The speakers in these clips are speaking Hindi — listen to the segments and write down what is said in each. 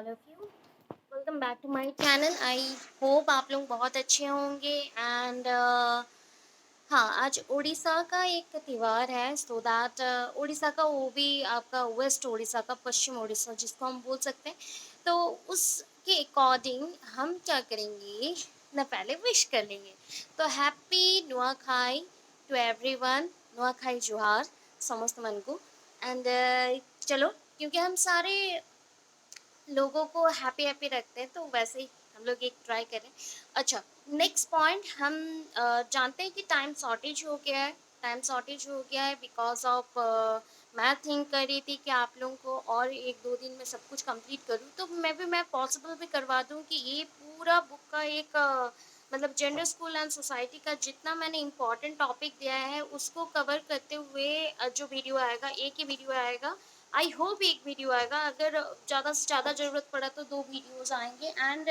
All of you. Welcome back to my channel. I hope आप लोग बहुत अच्छे होंगे एंड हाँ, आज उड़ीसा का एक त्यौहार है सो दैट उड़ीसा का वो भी आपका वेस्ट उड़ीसा का पश्चिम उड़ीसा जिसको हम बोल सकते हैं। तो उसके अकॉर्डिंग हम क्या करेंगे ना, पहले विश कर लेंगे। तो happy Nuakhai to everyone, Nuakhai Johar समस्त मन को। एंड चलो, क्योंकि हम सारे लोगों को हैप्पी हैप्पी रखते हैं तो वैसे ही हम लोग एक ट्राई करें। अच्छा, नेक्स्ट पॉइंट हम जानते हैं कि टाइम शॉर्टेज हो गया है। टाइम शॉर्टेज हो गया है बिकॉज ऑफ मैं थिंक कर रही थी कि आप लोगों को और एक दो दिन में सब कुछ कंप्लीट करूं, तो मैं पॉसिबल भी करवा दूं कि ये पूरा बुक का एक मतलब जेंडर स्कूल एंड सोसाइटी का जितना मैंने इम्पोर्टेंट टॉपिक दिया है उसको कवर करते हुए जो वीडियो आएगा, एक ही वीडियो आएगा। आई होप एक वीडियो आएगा, अगर ज़्यादा से ज़्यादा ज़रूरत पड़ा तो दो वीडियोस आएंगे। एंड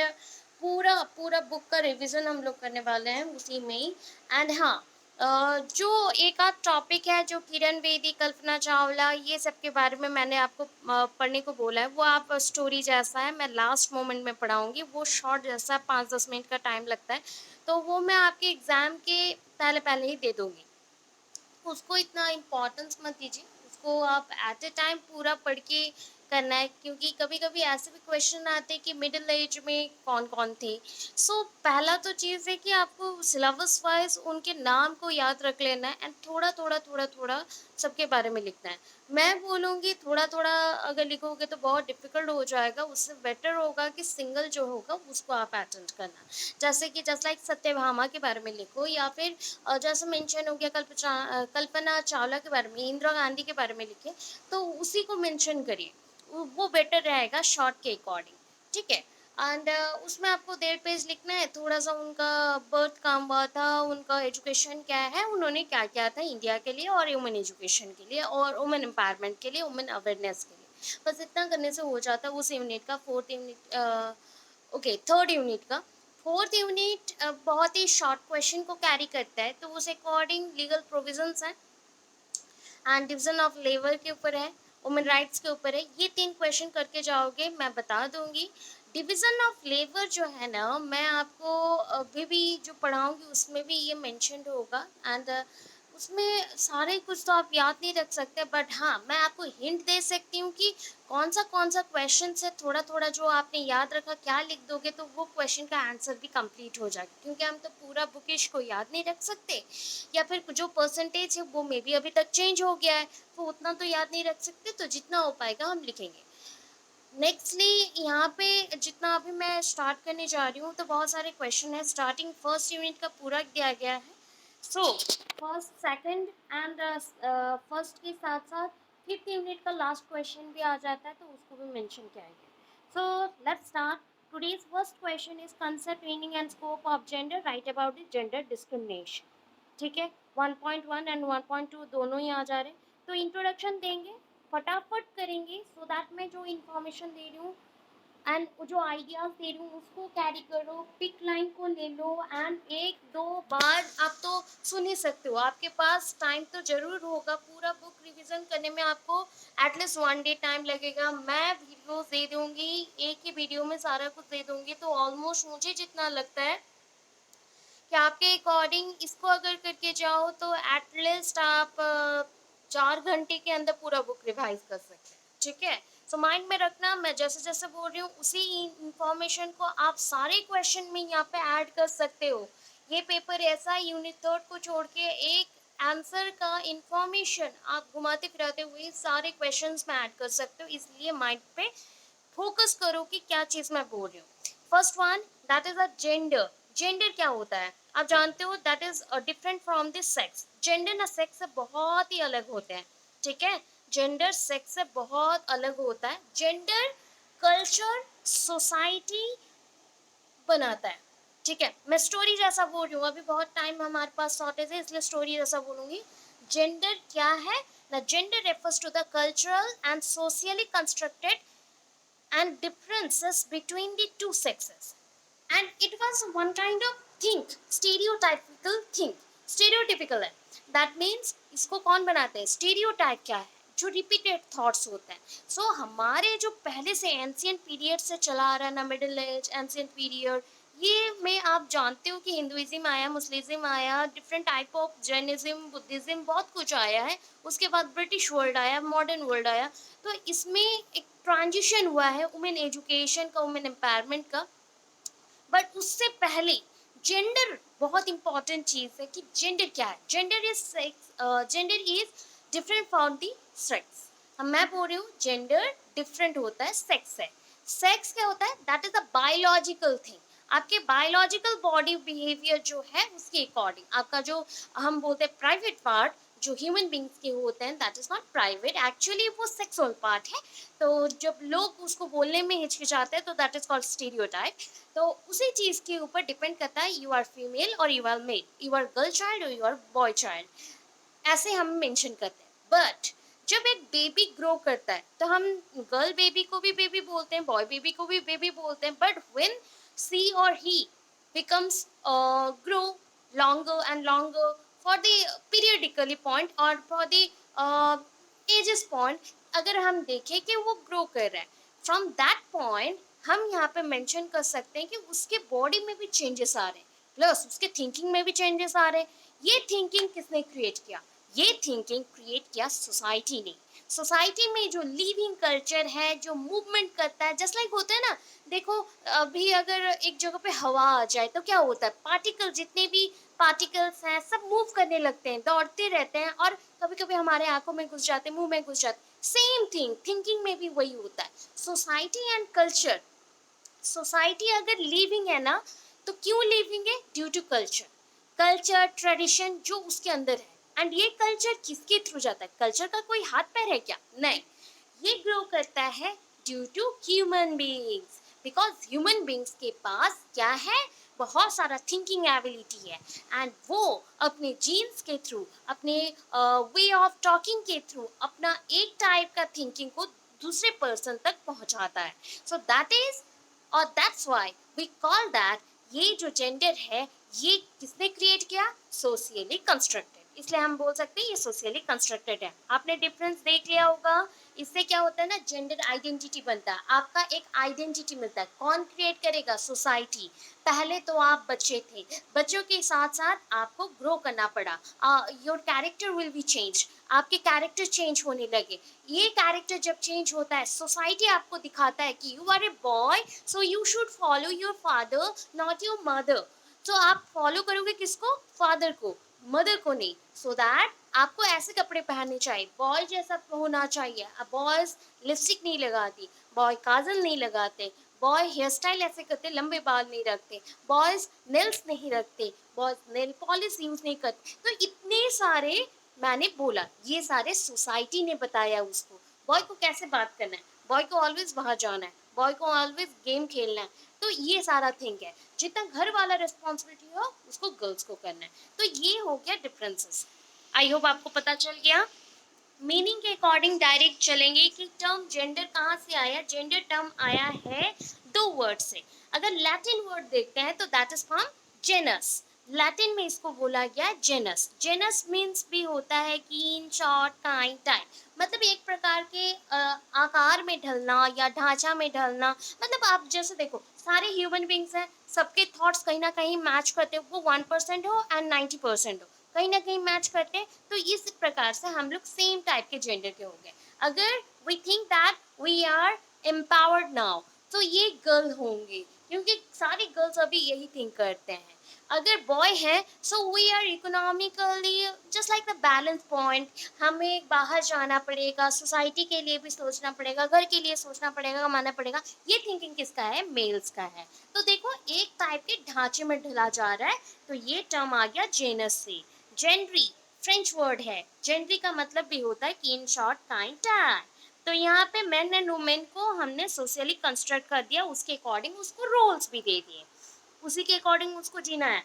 पूरा पूरा बुक का रिवीजन हम लोग करने वाले हैं उसी में ही। एंड हाँ, जो एक आध टॉपिक है जो किरण बेदी, कल्पना चावला, ये सब के बारे में मैंने आपको पढ़ने को बोला है, वो आप स्टोरी जैसा है, मैं लास्ट मोमेंट में पढ़ाऊँगी। वो शॉर्ट जैसा 5-10 मिनट का टाइम लगता है, तो वो मैं आपके एग्ज़ाम के पहले पहले ही दे दूँगी। उसको इतना इम्पोर्टेंस मत दीजिए, उसको आप एट ए टाइम पूरा पढ़ के करना है, क्योंकि कभी कभी ऐसे भी क्वेश्चन आते हैं कि मिडिल एज में कौन कौन थे। सो पहला तो चीज़ है कि आपको सिलेबस वाइज उनके नाम को याद रख लेना है एंड थोड़ा थोड़ा थोड़ा थोड़ा सबके बारे में लिखना है। मैं बोलूँगी थोड़ा थोड़ा अगर लिखोगे तो बहुत डिफिकल्ट हो जाएगा, उससे बेटर होगा कि सिंगल जो होगा उसको आप अटेंड करना। जैसे कि जस्ट लाइक सत्यभामा के बारे में लिखो, या फिर जैसे मेंशन हो गया कल्पना चावला के बारे में, इंदिरा गांधी के बारे में लिखे, तो उसी को मेंशन करिए, वो बेटर रहेगा शॉर्ट के अकॉर्डिंग। ठीक है। एंड उसमें आपको 1.5 पेज लिखना है, थोड़ा सा उनका बर्थ काम हुआ था, उनका एजुकेशन क्या है, उन्होंने क्या किया था इंडिया के लिए और वुमेन एजुकेशन के लिए और वुमेन एम्पावरमेंट के लिए, वुमेन अवेयरनेस के लिए। बस इतना करने से हो जाता है उस यूनिट का, fourth unit, okay third unit का। फोर्थ यूनिट बहुत ही शॉर्ट क्वेश्चन को कैरी करता है, तो उस अकॉर्डिंग लीगल प्रोविजंस हैं एंड डिवीजन ऑफ लेबर के ऊपर है, वुमेन राइट्स के ऊपर है। ये 3 क्वेश्चन करके जाओगे, मैं बता दूंगी। डिवीजन ऑफ लेबर जो है ना, मैं आपको अभी भी जो पढ़ाऊंगी उसमें भी ये मेंशन्ड होगा। एंड उसमें सारे कुछ तो आप याद नहीं रख सकते, बट हाँ मैं आपको हिंट दे सकती हूँ कि कौन सा क्वेश्चन से थोड़ा थोड़ा जो आपने याद रखा क्या लिख दोगे तो वो क्वेश्चन का आंसर भी कंप्लीट हो जाएगा, क्योंकि हम तो पूरा बुकिश को याद नहीं रख सकते, या फिर जो परसेंटेज है वो मे बी अभी तक चेंज हो गया है, तो उतना तो याद नहीं रख सकते, तो जितना हो पाएगा हम लिखेंगे। नेक्स्टली यहाँ पे जितना अभी मैं स्टार्ट करने जा रही हूँ तो बहुत सारे क्वेश्चन है, स्टार्टिंग फर्स्ट यूनिट का पूरा दिया गया है। So first second and first के साथ साथ फिफ्थ यूनिट का लास्ट क्वेश्चन भी आ जाता है, तो उसको भी मेंशन किया गया। So let's start. Today's first question is concept, meaning and scope of gender, right about the gender discrimination. ठीक है, 1.1 एंड 1.2 दोनों ही आ जा रहे हैं। तो इंट्रोडक्शन देंगे, फटाफट करेंगे सो दैट मैं जो इन्फॉर्मेशन दे रही हूँ एंड जो आइडियाज़ दे रही हूँ उसको कैरी करो, पिक लाइन को ले लो एंड एक दो बार आप तो सुन ही सकते हो। आपके पास टाइम तो ज़रूर होगा, पूरा बुक रिवीजन करने में आपको एटलीस्ट 1 डे टाइम लगेगा। मैं वीडियोस दे दूँगी, एक ही वीडियो में सारा कुछ दे दूँगी, तो ऑलमोस्ट मुझे जितना लगता है कि आपके अकॉर्डिंग इसको अगर करके जाओ तो एटलीस्ट आप 4 घंटे के अंदर पूरा बुक रिवाइज कर सकते हैं। ठीक है। सो माइंड में रखना, मैं जैसे जैसे बोल रही हूँ उसी इंफॉर्मेशन को आप सारे क्वेश्चन में यहाँ पे ऐड कर सकते हो। ये पेपर ऐसा यूनिट थर्ड को छोड़ के एक आंसर का इंफॉर्मेशन आप घुमाते फिराते हुए सारे क्वेश्चंस में ऐड कर सकते हो, इसलिए माइंड पे फोकस करो कि क्या चीज़ मैं बोल रही हूँ। First one, that is a gender. Gender क्या होता है आप जानते हो, that is different from this sex. Gender ना सेक्स से बहुत ही अलग होते हैं। ठीक है, जेंडर सेक्स से बहुत अलग होता है। जेंडर कल्चर सोसाइटी बनाता है। ठीक है, मैं स्टोरी जैसा बोल रही हूँ, अभी बहुत टाइम हमारे पास शॉर्टेज है इसलिए स्टोरी जैसा बोलूंगी। जेंडर क्या है ना, gender refers to the cultural and socially constructed and differences between the two sexes, and it was one kind of thing, stereotypical thing। stereotypical है, that means इसको कौन बनाते हैं, stereotype क्या है, जो रिपीटेड थॉट्स होते हैं। सो हमारे जो पहले से एंशियंट पीरियड से चला आ रहा है ना, मिडिल एज, एंशियंट पीरियड, ये में आप जानते हो कि हिंदुइज्म आया, मुस्लिम आया, different type of Jainism, Buddhism, बहुत कुछ आया है। उसके बाद ब्रिटिश वर्ल्ड आया, मॉडर्न वर्ल्ड आया। तो इसमें एक ट्रांजिशन हुआ है वुमेन एजुकेशन का, वुमेन एम्पावरमेंट का। बट उससे पहले जेंडर बहुत इंपॉर्टेंट चीज है कि जेंडर क्या है। Gender is sex, gender is different from the sex. हम मैं बोल रही हूँ जेंडर डिफरेंट होता है सेक्स से। सेक्स क्या होता है? That is a biological thing. आपके बायोलॉजिकल बॉडी बिहेवियर जो है उसके अकॉर्डिंग आपका जो हम बोलते हैं प्राइवेट पार्ट जो ह्यूमन बींग्स के होते हैं, that is not private, actually वो सेक्सुअल पार्ट है। तो जब लोग उसको बोलने में हिचकिचाते हैं तो दैट इज कॉल्ड स्टीरियोटाइप। तो उसी चीज के ऊपर डिपेंड करता है यू आर फीमेल और you are male, you are girl child और यू आर बॉय चाइल्ड, ऐसे हम मेंशन करते हैं। बट जब एक बेबी ग्रो करता है तो हम गर्ल बेबी को भी बेबी बोलते हैं, बॉय बेबी को भी बेबी बोलते हैं। बट व्हेन सी और ही becomes grow longer and longer for the periodically point or for the ages point, अगर हम देखें कि वो ग्रो कर रहा है फ्रॉम दैट पॉइंट, हम यहाँ पे मेंशन कर सकते हैं कि उसके बॉडी में भी चेंजेस आ रहे हैं, प्लस उसके थिंकिंग में भी चेंजेस आ रहे हैं। ये थिंकिंग किसने क्रिएट किया? ये थिंकिंग क्रिएट किया सोसाइटी ने। सोसाइटी में जो लिविंग कल्चर है, जो मूवमेंट करता है, जस्ट लाइक होता है ना, देखो अभी अगर एक जगह पे हवा आ जाए तो क्या होता है, पार्टिकल, जितने भी पार्टिकल्स हैं सब मूव करने लगते हैं, दौड़ते रहते हैं, और कभी कभी हमारे आंखों में घुस जाते हैं, मुंह में घुस जाते हैं। सेम थिंग थिंकिंग में भी वही होता है। सोसाइटी एंड कल्चर, सोसाइटी अगर लिविंग है ना, तो क्यों लिविंग है? Due to culture. Culture tradition जो उसके अंदर है, एंड ये कल्चर किसके थ्रू जाता है? कल्चर का कोई हाथ पैर है क्या? नहीं, ये ग्रो करता है due to human beings, because human beings के पास क्या है? बहुत सारा थिंकिंग एबिलिटी है, एंड वो अपने जीन्स के थ्रू, अपने वे ऑफ टॉकिंग के थ्रू अपना एक टाइप का थिंकिंग को दूसरे पर्सन तक पहुंचाता है। सो दैट इज, और that's why we call that, ये जो जेंडर है ये किसने क्रिएट किया? Socially constructed. इसलिए हम बोल सकते हैं ये सोशियली कंस्ट्रक्टेड है। आपने डिफरेंस देख लिया होगा। इससे क्या होता है ना, जेंडर आइडेंटिटी बनता है, आपका एक आइडेंटिटी मिलता है। कौन क्रिएट करेगा? सोसाइटी। पहले तो आप बच्चे थे, बच्चों के साथ साथ आपको ग्रो करना पड़ा, your character will be change, आपके कैरेक्टर चेंज होने लगे। ये कैरेक्टर जब चेंज होता है, सोसाइटी आपको दिखाता है कि you are a boy, so you should follow your father, not your mother. तो आप फॉलो करोगे किसको? फादर को, मदर को नहीं। सो दैट आपको ऐसे कपड़े पहनने चाहिए, बॉय जैसा होना चाहिए। अब बॉयज लिपस्टिक नहीं लगाती, बॉय काजल नहीं लगाते, बॉय हेयर स्टाइल ऐसे करते, लंबे बाल नहीं रखते, बॉयज नेल्स नहीं रखते, बॉयज नेल पॉलिश यूज नहीं करते। तो इतने सारे मैंने बोला, ये सारे सोसाइटी ने बताया उसको। बॉय को कैसे बात करना है, बॉय को ऑलवेज बाहर जाना है, बॉय को ऑलवेज गेम खेलना है। तो ये सारा थिंग है, जितना घर वाला रिस्पॉन्सिबिलिटी हो उसको गर्ल्स को करना है। तो ये हो गया डिफरेंसेस। आई होप आपको पता चल गया। मीनिंग के अकॉर्डिंग डायरेक्ट चलेंगे कि टर्म जेंडर कहाँ से आया। जेंडर टर्म आया है दो वर्ड से। अगर लैटिन वर्ड देखते हैं तो that is from genus. Latin में इसको बोला गया जेनस। जेनस मीन्स भी होता है कीन, शॉर्ट, काइंड, टाइप, मतलब एक प्रकार के आकार में ढलना या ढांचा में ढलना। मतलब आप जैसे देखो, सारे ह्यूमन बींग्स हैं, सबके थॉट्स कहीं ना कहीं मैच करते हो, वो 1% हो एंड 90% हो, कहीं ना कहीं मैच करते हैं। तो इस प्रकार से हम लोग सेम टाइप के जेंडर के हो गए। अगर we think that we are empowered now, तो ये गर्ल होंगे, क्योंकि सारी गर्ल्स अभी यही थिंक करते हैं। अगर बॉय है, so we are economically just like the balance point. हमें बाहर जाना पड़ेगा, सोसाइटी के लिए भी सोचना पड़ेगा, घर के लिए सोचना पड़ेगा, कमाना पड़ेगा। ये थिंकिंग किसका है? मेल्स का है। तो देखो, एक टाइप के ढांचे में ढला जा रहा है। तो ये टर्म आ गया जेनस से। जेंड्री फ्रेंच वर्ड है। जेंड्री का मतलब भी होता है कि इन शॉर्ट, काइंड, टाइप। तो यहाँ पे मेन एंड वुमेन को हमने सोशली कंस्ट्रक्ट कर दिया, उसके अकॉर्डिंग उसको रोल्स भी दे दिए, उसी के अकॉर्डिंग उसको जीना है।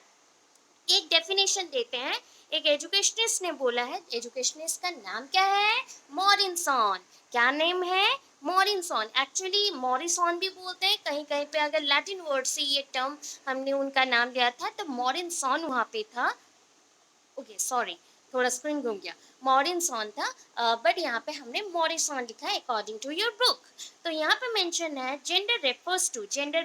एक डेफिनेशन देते हैं, एक एजुकेशनिस्ट ने बोला है। एजुकेशनिस्ट का नाम क्या है? मॉरिसन। क्या नेम है? मॉरिसन। एक्चुअली मॉरिसन भी बोलते हैं, कहीं कहीं पे अगर लैटिन वर्ड से ये टर्म हमने उनका नाम लिया था तो मॉरिसन वहाँ पे था। ओके सॉरी, थोड़ा स्क्रीन घूम गया, मॉरिसन था, बट यहाँ पे हमने मॉरिसन लिखा है अकॉर्डिंग टू योर बुक। तो यहाँ पे मेंशन है gender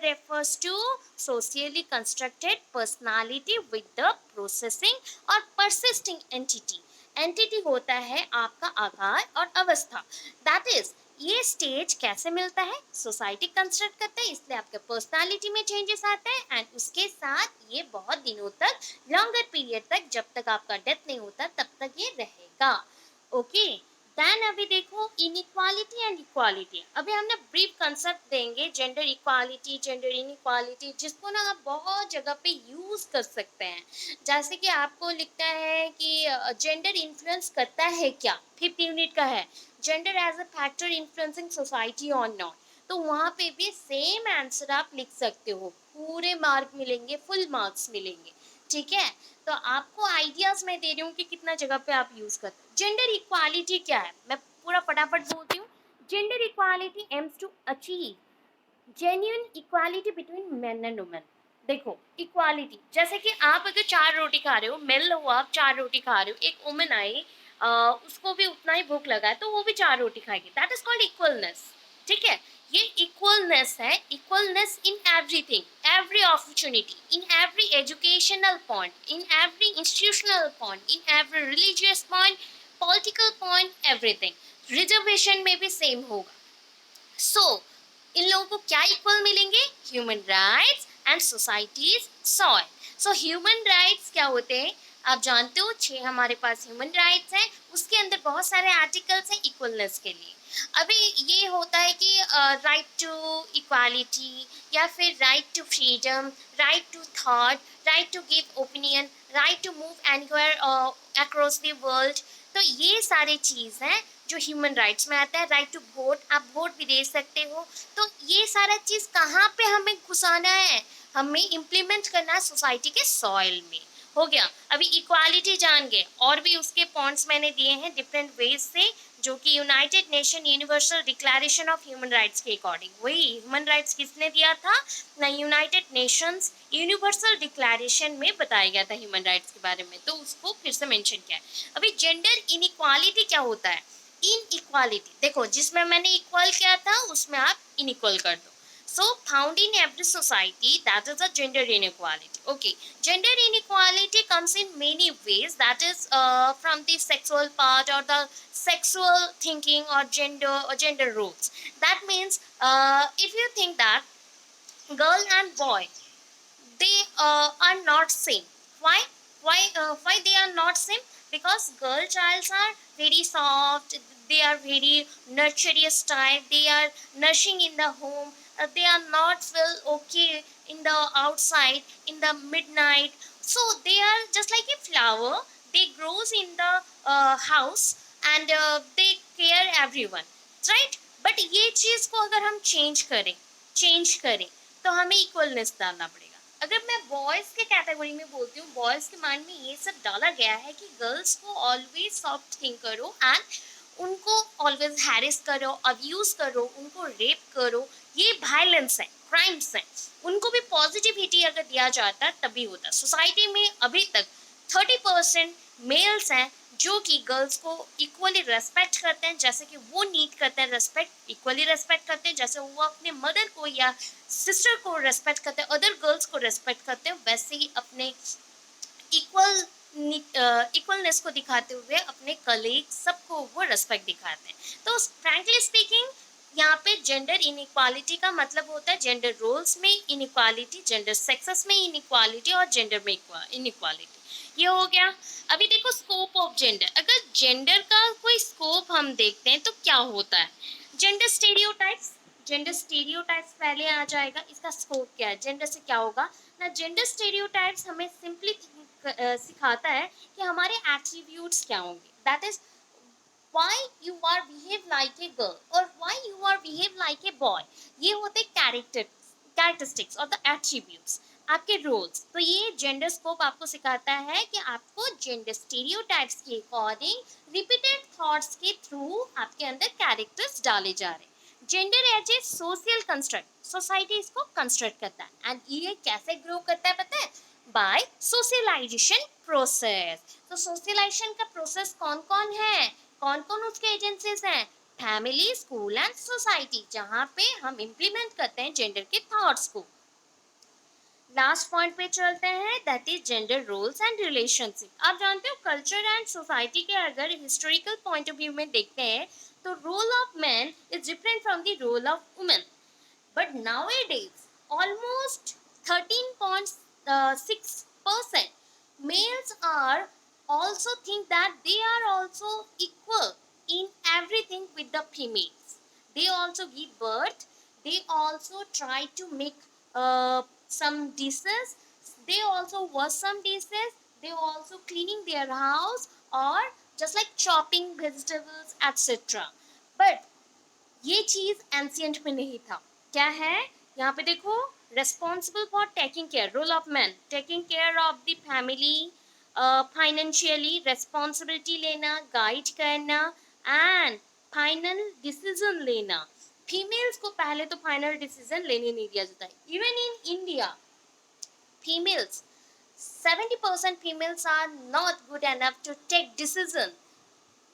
refers to socially constructed personality with the processing और परसिस्टिंग एंटिटी। एंटिटी होता है आपका आकार और अवस्था, दैट इज ये स्टेज कैसे मिलता है, सोसाइटी कंस्ट्रक्ट करता है, इसलिए आपके पर्सनालिटी में चेंजेस आते हैं एंड उसके साथ ये बहुत दिनों तक, लॉन्गर पीरियड तक, जब तक आपका डेथ नहीं होता तब तक ये रहेगा। ओके, देन अभी देखो इनइक्वालिटी एंड इक्वालिटी। अभी हमने ब्रीफ कंसेप्ट देंगे जेंडर इक्वालिटी, जेंडर इनइक्वालिटी, जिसको ना आप बहुत जगह पे यूज कर सकते हैं। जैसे कि आपको लिखता है कि जेंडर इन्फ्लुएंस करता है क्या, 5th यूनिट का है, gender as a factor influencing society और नॉट। तो वहाँ पे भी सेम आंसर आप लिख सकते हो, पूरे मार्क मिलेंगे, फुल मार्क्स मिलेंगे। ठीक है, तो आपको आइडियाज मैं दे रही हूँ कि कितना जगह पे आप यूज करते हो। जेंडर इक्वालिटी क्या है, मैं पूरा फटाफट बोलती हूँ। Gender equality aims to achieve genuine equality between men and women. देखो इक्वालिटी, जैसे कि आप अगर 4 रोटी खा रहे हो, मेल हो, आप 4 रोटी खा रहे हो, एक वुमेन आई, उसको भी उतना ही भूख लगा है तो वो भी 4 रोटी खाएगी, दैट इज कॉल्ड इक्वलनेस। ठीक है, ये इक्वलनेस है, equalness in everything, every opportunity, in every educational point, in every institutional point, in every religious point, political point, everything. Reservation में भी सेम होगा। सो इन लोगों को क्या इक्वल मिलेंगे, human rights and societies soil. So human rights क्या होते हैं, आप जानते हो 6 हमारे पास ह्यूमन राइट्स हैं, उसके अंदर बहुत सारे आर्टिकल्स हैं इक्वलनेस के लिए। अभी ये होता है कि राइट टू इक्वालिटी, या फिर right to freedom, right to thought, right to give opinion, right to move anywhere across the world. तो ये सारे चीज़ हैं जो ह्यूमन राइट्स में आता है। राइट टू वोट, आप वोट भी दे सकते हो। तो ये सारा चीज़ कहाँ पे हमें घुसाना है, हमें इम्प्लीमेंट करना है सोसाइटी के सॉइल में। हो गया, अभी इक्वालिटी जान गए, और भी उसके पॉइंट्स मैंने दिए हैं डिफरेंट वेज से, जो कि United nation universal declaration of human rights के अकॉर्डिंग। वही ह्यूमन राइट्स किसने दिया था ना, यूनाइटेड नेशंस यूनिवर्सल डिक्लेरेशन में बताया गया था ह्यूमन राइट्स के बारे में, तो उसको फिर से मेंशन किया है। अभी जेंडर इनइक्वालिटी क्या होता है, इनइक्वालिटी देखो, जिसमें मैंने इक्वल किया था उसमें आप इनइक्वल कर दो। So found in every society, that is a gender inequality. Okay, gender inequality comes in many ways, that is from the sexual part or the sexual thinking or gender roles. That means if you think that girl and boy, they are not same. Why? Why they are not same? Because girl childs are very soft, they are very nurturous type, they are nourishing in the home, they are not feel okay in the outside in the midnight. So they are just like a flower, they grows in the house, and they care everyone, right? But ये चीज को अगर हम चेंज करें तो हमें इक्वलनेस डालना पड़ेगा। अगर मैं बॉयज के कैटेगरी में बोलती हूँ, बॉयज के माइंड में ये सब डाला गया है कि गर्ल्स को ऑलवेज सॉफ्ट थिंक करो एंड उनको ऑलवेज हैरिस करो, अब्यूज करो, उनको रेप करो, ये वायलेंस है, क्राइम्स है। उनको भी पॉजिटिविटी अगर दिया जाता तभी होता। सोसाइटी में अभी तक 30% मेल्स हैं जो कि गर्ल्स को इक्वली रेस्पेक्ट करते हैं, जैसे कि वो नीड करते हैं रेस्पेक्ट, इक्वली रेस्पेक्ट करते हैं, जैसे वो अपने मदर को या सिस्टर को रेस्पेक्ट करते हैं, अदर गर्ल्स को रेस्पेक्ट करते हैं, वैसे ही अपने इक्वलनेस को दिखाते हुए अपने कलीग सबको वो रेस्पेक्ट दिखाते हैं। तो फ्रैंकली स्पीकिंग, यहाँ पे जेंडर इनइक्वालिटी का मतलब होता है जेंडर रोल्स में इनइक्वालिटी, जेंडर सेक्सेस में इनइक्वालिटी और जेंडर में इनइक्वालिटी। ये हो गया। अभी देखो स्कोप ऑफ जेंडर, अगर जेंडर का कोई स्कोप हम देखते हैं तो क्या होता है, जेंडर स्टेरियोटाइप्स, जेंडर स्टीरियोटाइप्स पहले आ जाएगा। इसका स्कोप क्या है, जेंडर से क्या होगा ना, जेंडर स्टेरियोटाइप्स हमें सिंपली सिखाता है कि हमारे एट्रीब्यूट्स क्या होंगे, that is why you are behave like a girl or why you are behave like a boy। ये होते कैरेक्टरिस्टिक्स और द एट्रीब्यूट्स, आपके रोल्स। तो ये जेंडर स्कोप आपको सिखाता है कि आपको जेंडर स्टीरियोटाइप्स के अकॉर्डिंग रिपीटेड थॉट्स के थ्रू आपके अंदर कैरेक्टर्स डाले जा रहे हैं। Gender as a social construct, society इसको कंस्ट्रक्ट करता है एंड ये कैसे ग्रो करता है पता है, बाय सोशलाइजेशन प्रोसेस। तो सोशलाइजेशन का प्रोसेस कौन कौन है, कौन कौन उसके एजेंसीज हैं? फैमिली, स्कूल एंड सोसाइटी, जहाँ पे हम इम्प्लीमेंट करते हैं जेंडर के थॉट्स को। लास्ट पॉइंट पे चलते हैं, that is gender roles and relationship. आप जानते हो कल्चर एंड सोसाइटी के अगर हिस्टोरिकल पॉइंट ऑफ व्यू में देखते हैं तो role of man is different from the role of women, but nowadays almost 13.6% males are also think that they are also equal in everything with the females. They also give birth, they also try to make some dishes, they also wash some dishes, they also cleaning their house or just like chopping vegetables etc. But ये चीज एंशियंट में नहीं था। क्या है यहाँ पे देखो, responsible for taking care, role of man taking care of the family, financially responsibility लेना, गाइड करना एंड फाइनल डिसीजन लेना। फीमेल्स को पहले तो फाइनल डिसीजन लेने नहीं दिया जाता है। Even in India females 70% females are not good enough to take decision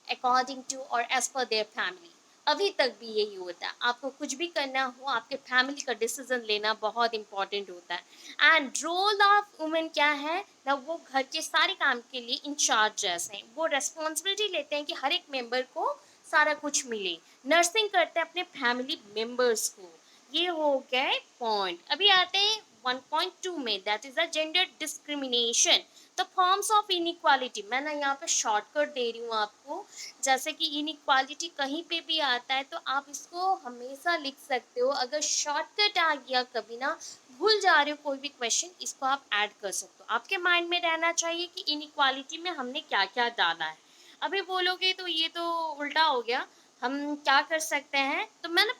according to और एज पर देयर फैमिली। अभी तक भी यही होता है, आपको कुछ भी करना हो आपके फैमिली का डिसीजन लेना बहुत इंपॉर्टेंट होता है। एंड रोल ऑफ वुमेन क्या है ना, वो घर के सारे काम के लिए इंचार्ज जैसे हैं, वो रेस्पॉन्सिबिलिटी लेते हैं कि हर एक मेंबर को सारा कुछ मिले, नर्सिंग करते हैं अपने फैमिली मेंबर्स को। ये हो गए पॉइंट। अभी आते हैं 1.2 में, that is the gender discrimination. तो फॉर्म्स ऑफ इनइक्वालिटी मैं ना यहाँ पे शॉर्टकट दे रही हूँ आपको, जैसे कि इनइक्वालिटी कहीं पे भी आता है तो आप इसको हमेशा लिख सकते हो। अगर शॉर्टकट आ गया कभी ना, भूल जा रहे हो कोई भी क्वेश्चन, इसको आप ऐड कर सकते हो। आपके माइंड में रहना चाहिए कि इनइक्वालिटी में हमने क्या क्या डाला है। अभी बोलोगे तो ये तो उल्टा हो गया, हम क्या कर सकते हैं, तो मैं ना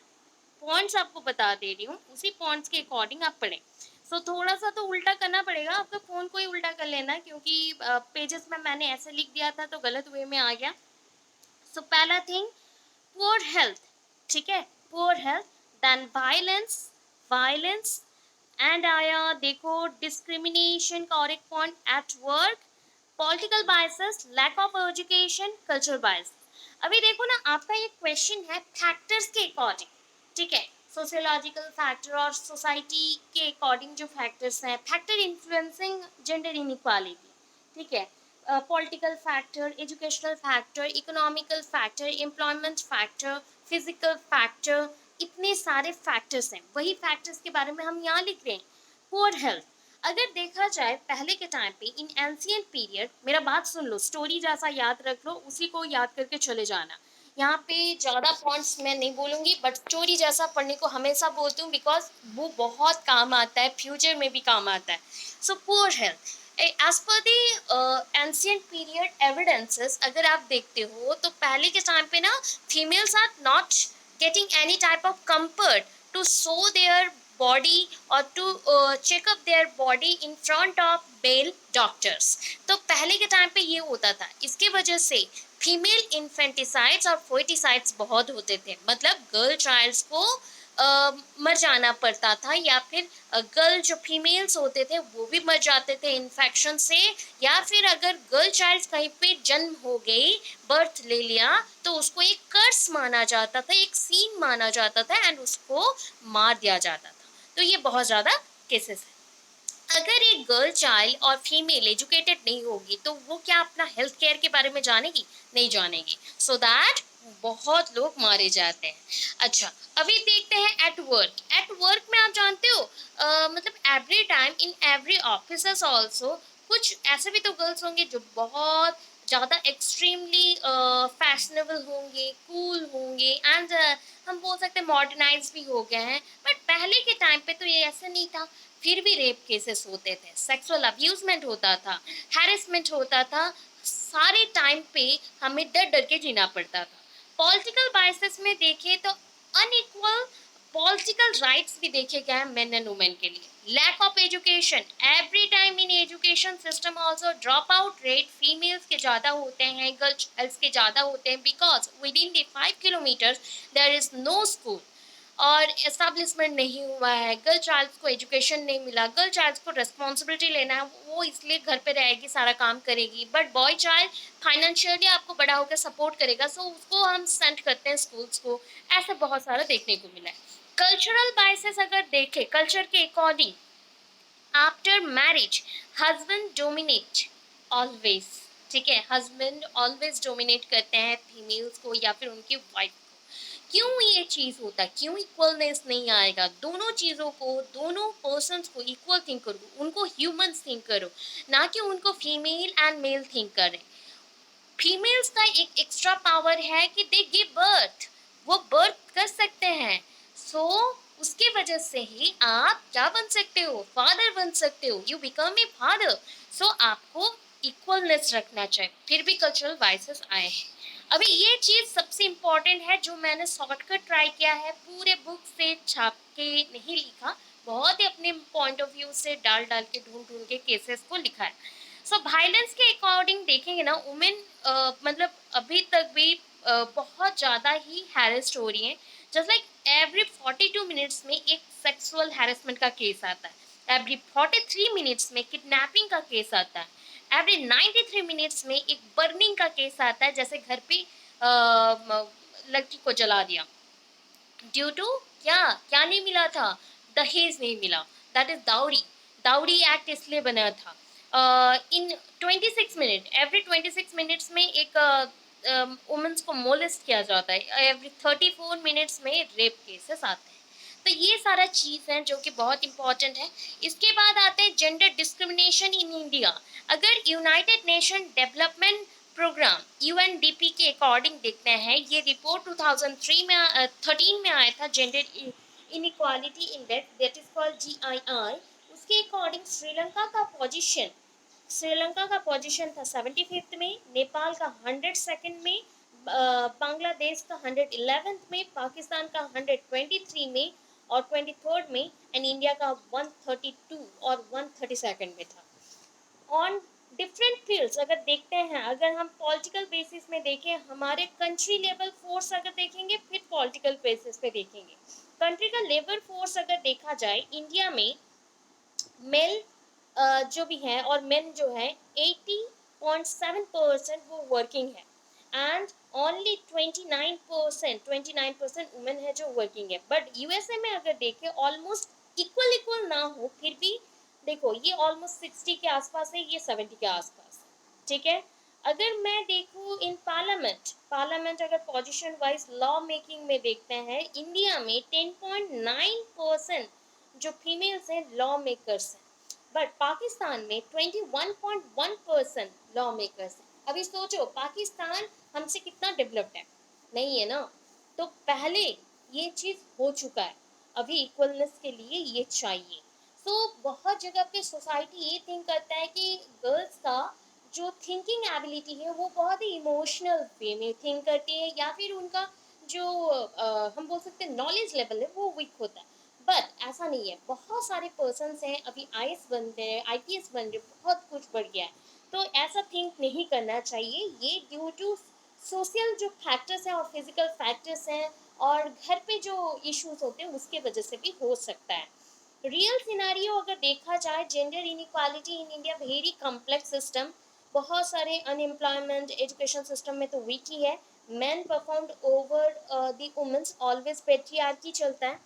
पॉइंट्स आपको बता दे रही हूँ, उसी पॉइंट्स के अकॉर्डिंग आप पढ़ें। सो थोड़ा सा तो उल्टा करना पड़ेगा, आपका फ़ोन को ही उल्टा कर लेना, क्योंकि पेजेस में मैंने ऐसे लिख दिया था तो गलत वे में आ गया। सो पहला थिंग, पुअर हेल्थ, ठीक है, poor health, then violence, violence and आया देखो डिस्क्रिमिनेशन का और एक point at work, political biases, lack of education, cultural bias. अभी देखो ना, आपका ये क्वेश्चन है फैक्टर्स के अकॉर्डिंग, ठीक है, सोशियोलॉजिकल फैक्टर और सोसाइटी के अकॉर्डिंग जो फैक्टर्स हैं, फैक्टर इन्फ्लुएंसिंग जेंडर इनइक्वालिटी, ठीक है, political factor, educational factor, economical factor, employment factor, physical factor, इतने सारे फैक्टर्स हैं। वही फैक्टर्स के बारे में हम यहाँ लिख रहे हैं। पुअर हेल्थ, अगर देखा जाए पहले के टाइम पे इन एंशियंट पीरियड, मेरा बात सुन लो, स्टोरी जैसा याद रख लो, उसी को याद करके चले जाना। यहाँ पे ज़्यादा पॉइंट्स मैं नहीं बोलूँगी, बट स्टोरी जैसा पढ़ने को हमेशा बोलती हूँ, बिकॉज वो बहुत काम आता है, फ्यूचर में भी काम आता है। So poor health, as per the ancient period evidences अगर आप देखते हो तो पहले के टाइम पे ना females are not getting any type of comfort to show their body or to check up their body in front of male doctors। तो पहले के टाइम पे ये होता था, इसके वजह से फीमेल इन्फेंटिसाइड्स और फोइटिसाइड्स बहुत होते थे, मतलब गर्ल चाइल्ड्स को मर जाना पड़ता था, या फिर गर्ल जो फीमेल्स होते थे वो भी मर जाते थे इन्फेक्शन से, या फिर अगर गर्ल चाइल्ड कहीं पे जन्म हो गई, बर्थ ले लिया, तो उसको एक कर्स माना जाता था, एक सीन माना जाता था एंड उसको मार दिया जाता था। तो ये बहुत ज़्यादा केसेस है। अगर एक गर्ल चाइल्ड और फीमेल एजुकेटेड नहीं होगी तो वो क्या अपना हेल्थ केयर के बारे में जानेगी? नहीं जानेगी। सो दैट बहुत लोग मारे जाते हैं। अच्छा, अभी देखते हैं एट वर्क। एट वर्क में आप जानते हो मतलब every time in every office also कुछ ऐसे भी तो गर्ल्स होंगे जो बहुत ज़्यादा एक्सट्रीमली फैशनेबल होंगे, कूल होंगे एंड हम बोल सकते हैं मॉडर्नाइज भी हो गए हैं। बट पहले के टाइम पे तो ये ऐसा नहीं था, फिर भी रेप केसेस होते थे, सेक्सुअल अब्यूजमेंट होता था, हैरेसमेंट होता था, सारे टाइम पे हमें डर डर के जीना पड़ता था। पॉलिटिकल बाइसेस में देखें तो अनइक्वल पॉलिटिकल राइट्स भी देखे गए हैं मेन एंड वुमेन के लिए। Lack of education, every time in education system also drop out rate females के ज़्यादा होते हैं, गर्ल्स के ज़्यादा होते हैं, because within the 5 kilometres there is no school. और एस्टैब्लिशमेंट नहीं हुआ है, गर्ल चाइल्ड को एजुकेशन नहीं मिला, गर्ल चाइल्ड को रिस्पॉन्सिबिलिटी लेना है, वो इसलिए घर पे रहेगी, सारा काम करेगी, बट बॉय चाइल्ड फाइनेंशियली आपको बड़ा होकर सपोर्ट करेगा, सो उसको हम सेंड करते हैं स्कूल्स को। ऐसा बहुत सारा देखने को मिला है। कल्चरल बाइसेस अगर देखें, कल्चर के according after marriage husband dominate always, ठीक है, हस्बैंड ऑलवेज डोमिनेट करते हैं फीमेल्स को या फिर उनकी वाइफ को। क्यों ये चीज होता है, क्यों इक्वलनेस नहीं आएगा? दोनों चीजों को, दोनों पर्सन्स को इक्वल थिंक करो, उनको ह्यूमंस थिंक करो, ना कि उनको फीमेल एंड मेल थिंक करें। फीमेल्स का एक एक्स्ट्रा पावर है कि दे गिव बर्थ, वो बर्थ कर सकते हैं। सो उसके वजह से ही आप क्या बन सकते हो, फादर बन सकते हो, यू बिकम ए फादर। सो आपको इक्वलनेस रखना चाहिए, फिर भी कल्चरल वाइसेस आए हैं। अभी ये चीज सबसे इंपॉर्टेंट है जो मैंने शॉर्टकट ट्राई किया है, पूरे बुक से छाप के नहीं लिखा, बहुत ही अपने पॉइंट ऑफ व्यू से डाल डाल के ढूंढ ढूंढ के केसेस को लिखा है। सो वायलेंस के अकॉर्डिंग देखेंगे ना, वुमेन मतलब अभी तक भी बहुत ज़्यादा ही हैरेस्ड हो रही हैं। जस्ट लाइक एवरी 42 मिनट्स में एक सेक्सुअल हैरेसमेंट का केस आता है, एवरी 43 मिनट्स में किडनैपिंग का केस आता है, एवरी 93 मिनट्स में एक बर्निंग का केस आता है, जैसे घर पे लड़की को जला दिया ड्यू टू क्या, क्या नहीं मिला था, दहेज नहीं मिला, दैट इज दाउरी। दाउरी एक्ट इसलिए बना था। इन 26 मिनट, एवरी 26 मिनट्स में एक वुमेन्स को मोलेस्ट किया जाता है, एवरी 34 मिनट्स में रेप केसेस आते हैं। तो ये सारा चीज़ है जो कि बहुत इंपॉर्टेंट है। इसके बाद आते हैं जेंडर डिस्क्रिमिनेशन इन इंडिया। अगर United Nation Development Programme UNDP के अकॉर्डिंग देखते हैं, ये रिपोर्ट 2003 में 13 में आया था, gender inequality index, that is called GII. उसके अकॉर्डिंग श्रीलंका का पोजीशन था 75th में, नेपाल का 102nd में, बांग्लादेश का 111th में, पाकिस्तान का 123 में और 23rd में, एंड इंडिया का 132 और 132nd में था। ऑन डिफरेंट फील्ड्स अगर देखते हैं, अगर हम पॉलिटिकल बेसिस में देखें, हमारे कंट्री लेवल फोर्स अगर देखेंगे, फिर पॉलिटिकल बेसिस पे देखेंगे। कंट्री का लेबर फोर्स अगर देखा जाए, इंडिया में मेल जो भी है और मेन जो है 80.7% वो वर्किंग है, एंड ओनली 29% वुमेन है जो वर्किंग है। बट यूएसए में अगर देखें, ऑलमोस्ट इक्वल इक्वल ना हो, फिर भी देखो ये ऑलमोस्ट 60 के आसपास है, ये 70 के आसपास है, ठीक है। अगर मैं देखूँ इन पार्लियामेंट अगर पोजीशन वाइज लॉ मेकिंग में देखते हैं, इंडिया में 10.9% जो फीमेल्स हैं लॉ मेकर्स हैं, बट पाकिस्तान में 21.1% लॉ मेकर्स हैं। अभी सोचो पाकिस्तान हमसे कितना डेवलप्ड है, नहीं है ना? तो पहले ये चीज़ हो चुका है, अभी इक्वलनेस के लिए ये चाहिए। सो बहुत जगह पे सोसाइटी ये थिंक करता है कि गर्ल्स का जो थिंकिंग एबिलिटी है वो बहुत ही इमोशनल वे में थिंक करती है, या फिर उनका जो हम बोल सकते हैं नॉलेज लेवल है वो वीक होता है। बट ऐसा नहीं है, बहुत सारे पर्सन्स हैं अभी आईएएस बन रहे हैं, आईपीएस बन रहे हैं, बहुत कुछ बढ़ गया है। तो ऐसा थिंक नहीं करना चाहिए, ये ड्यू टू सोशल जो फैक्टर्स हैं और फिजिकल फैक्टर्स हैं और घर पे जो इश्यूज होते हैं उसके वजह से भी हो सकता है। रियल सिनारियो अगर देखा जाए, gender inequality in India very complex system, बहुत सारे अनएम्प्लॉयमेंट एजुकेशन सिस्टम में तो वीक ही है, man performed over the womens, always patriarchy चलता है।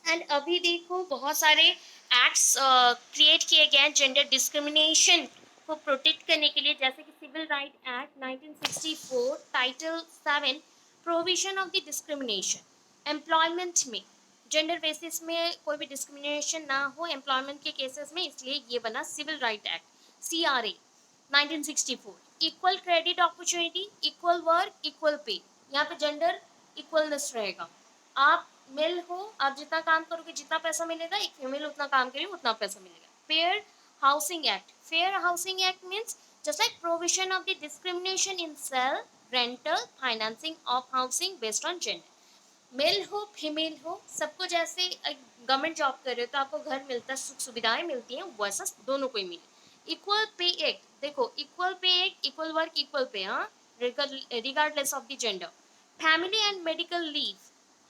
एंड अभी देखो बहुत सारे एक्ट्स क्रिएट किए गए हैं जेंडर डिस्क्रिमिनेशन को प्रोटेक्ट करने के लिए, जैसे कि civil right act 1964 title 7 provision of the discrimination employment में, जेंडर बेसिस में कोई भी डिस्क्रिमिनेशन ना हो एम्प्लॉयमेंट के केसेस में, इसलिए ये बना civil right act CRA 1964। Equal credit opportunity, equal work, equal pay, यहाँ पे जेंडर इक्वलनेस रहेगा। आप मेल हो, आप जितना काम करोगे जितना पैसा मिलेगा, एक फीमेल उतना काम करेगी उतना पैसा मिलेगा। Fair housing act, fair housing act means just like provision of the discrimination in sale rental financing of housing based on gender. Male हो फीमेल हो, सबको जैसे गवर्नमेंट जॉब कर रहे हो तो आपको घर मिलता है, सुख सुविधाएं मिलती हैं, वैसा दोनों को ही मिले। इक्वल पे एक्ट, देखो equal pay act, equal work, equal pay, हाँ, regardless of the gender. Family and medical leave,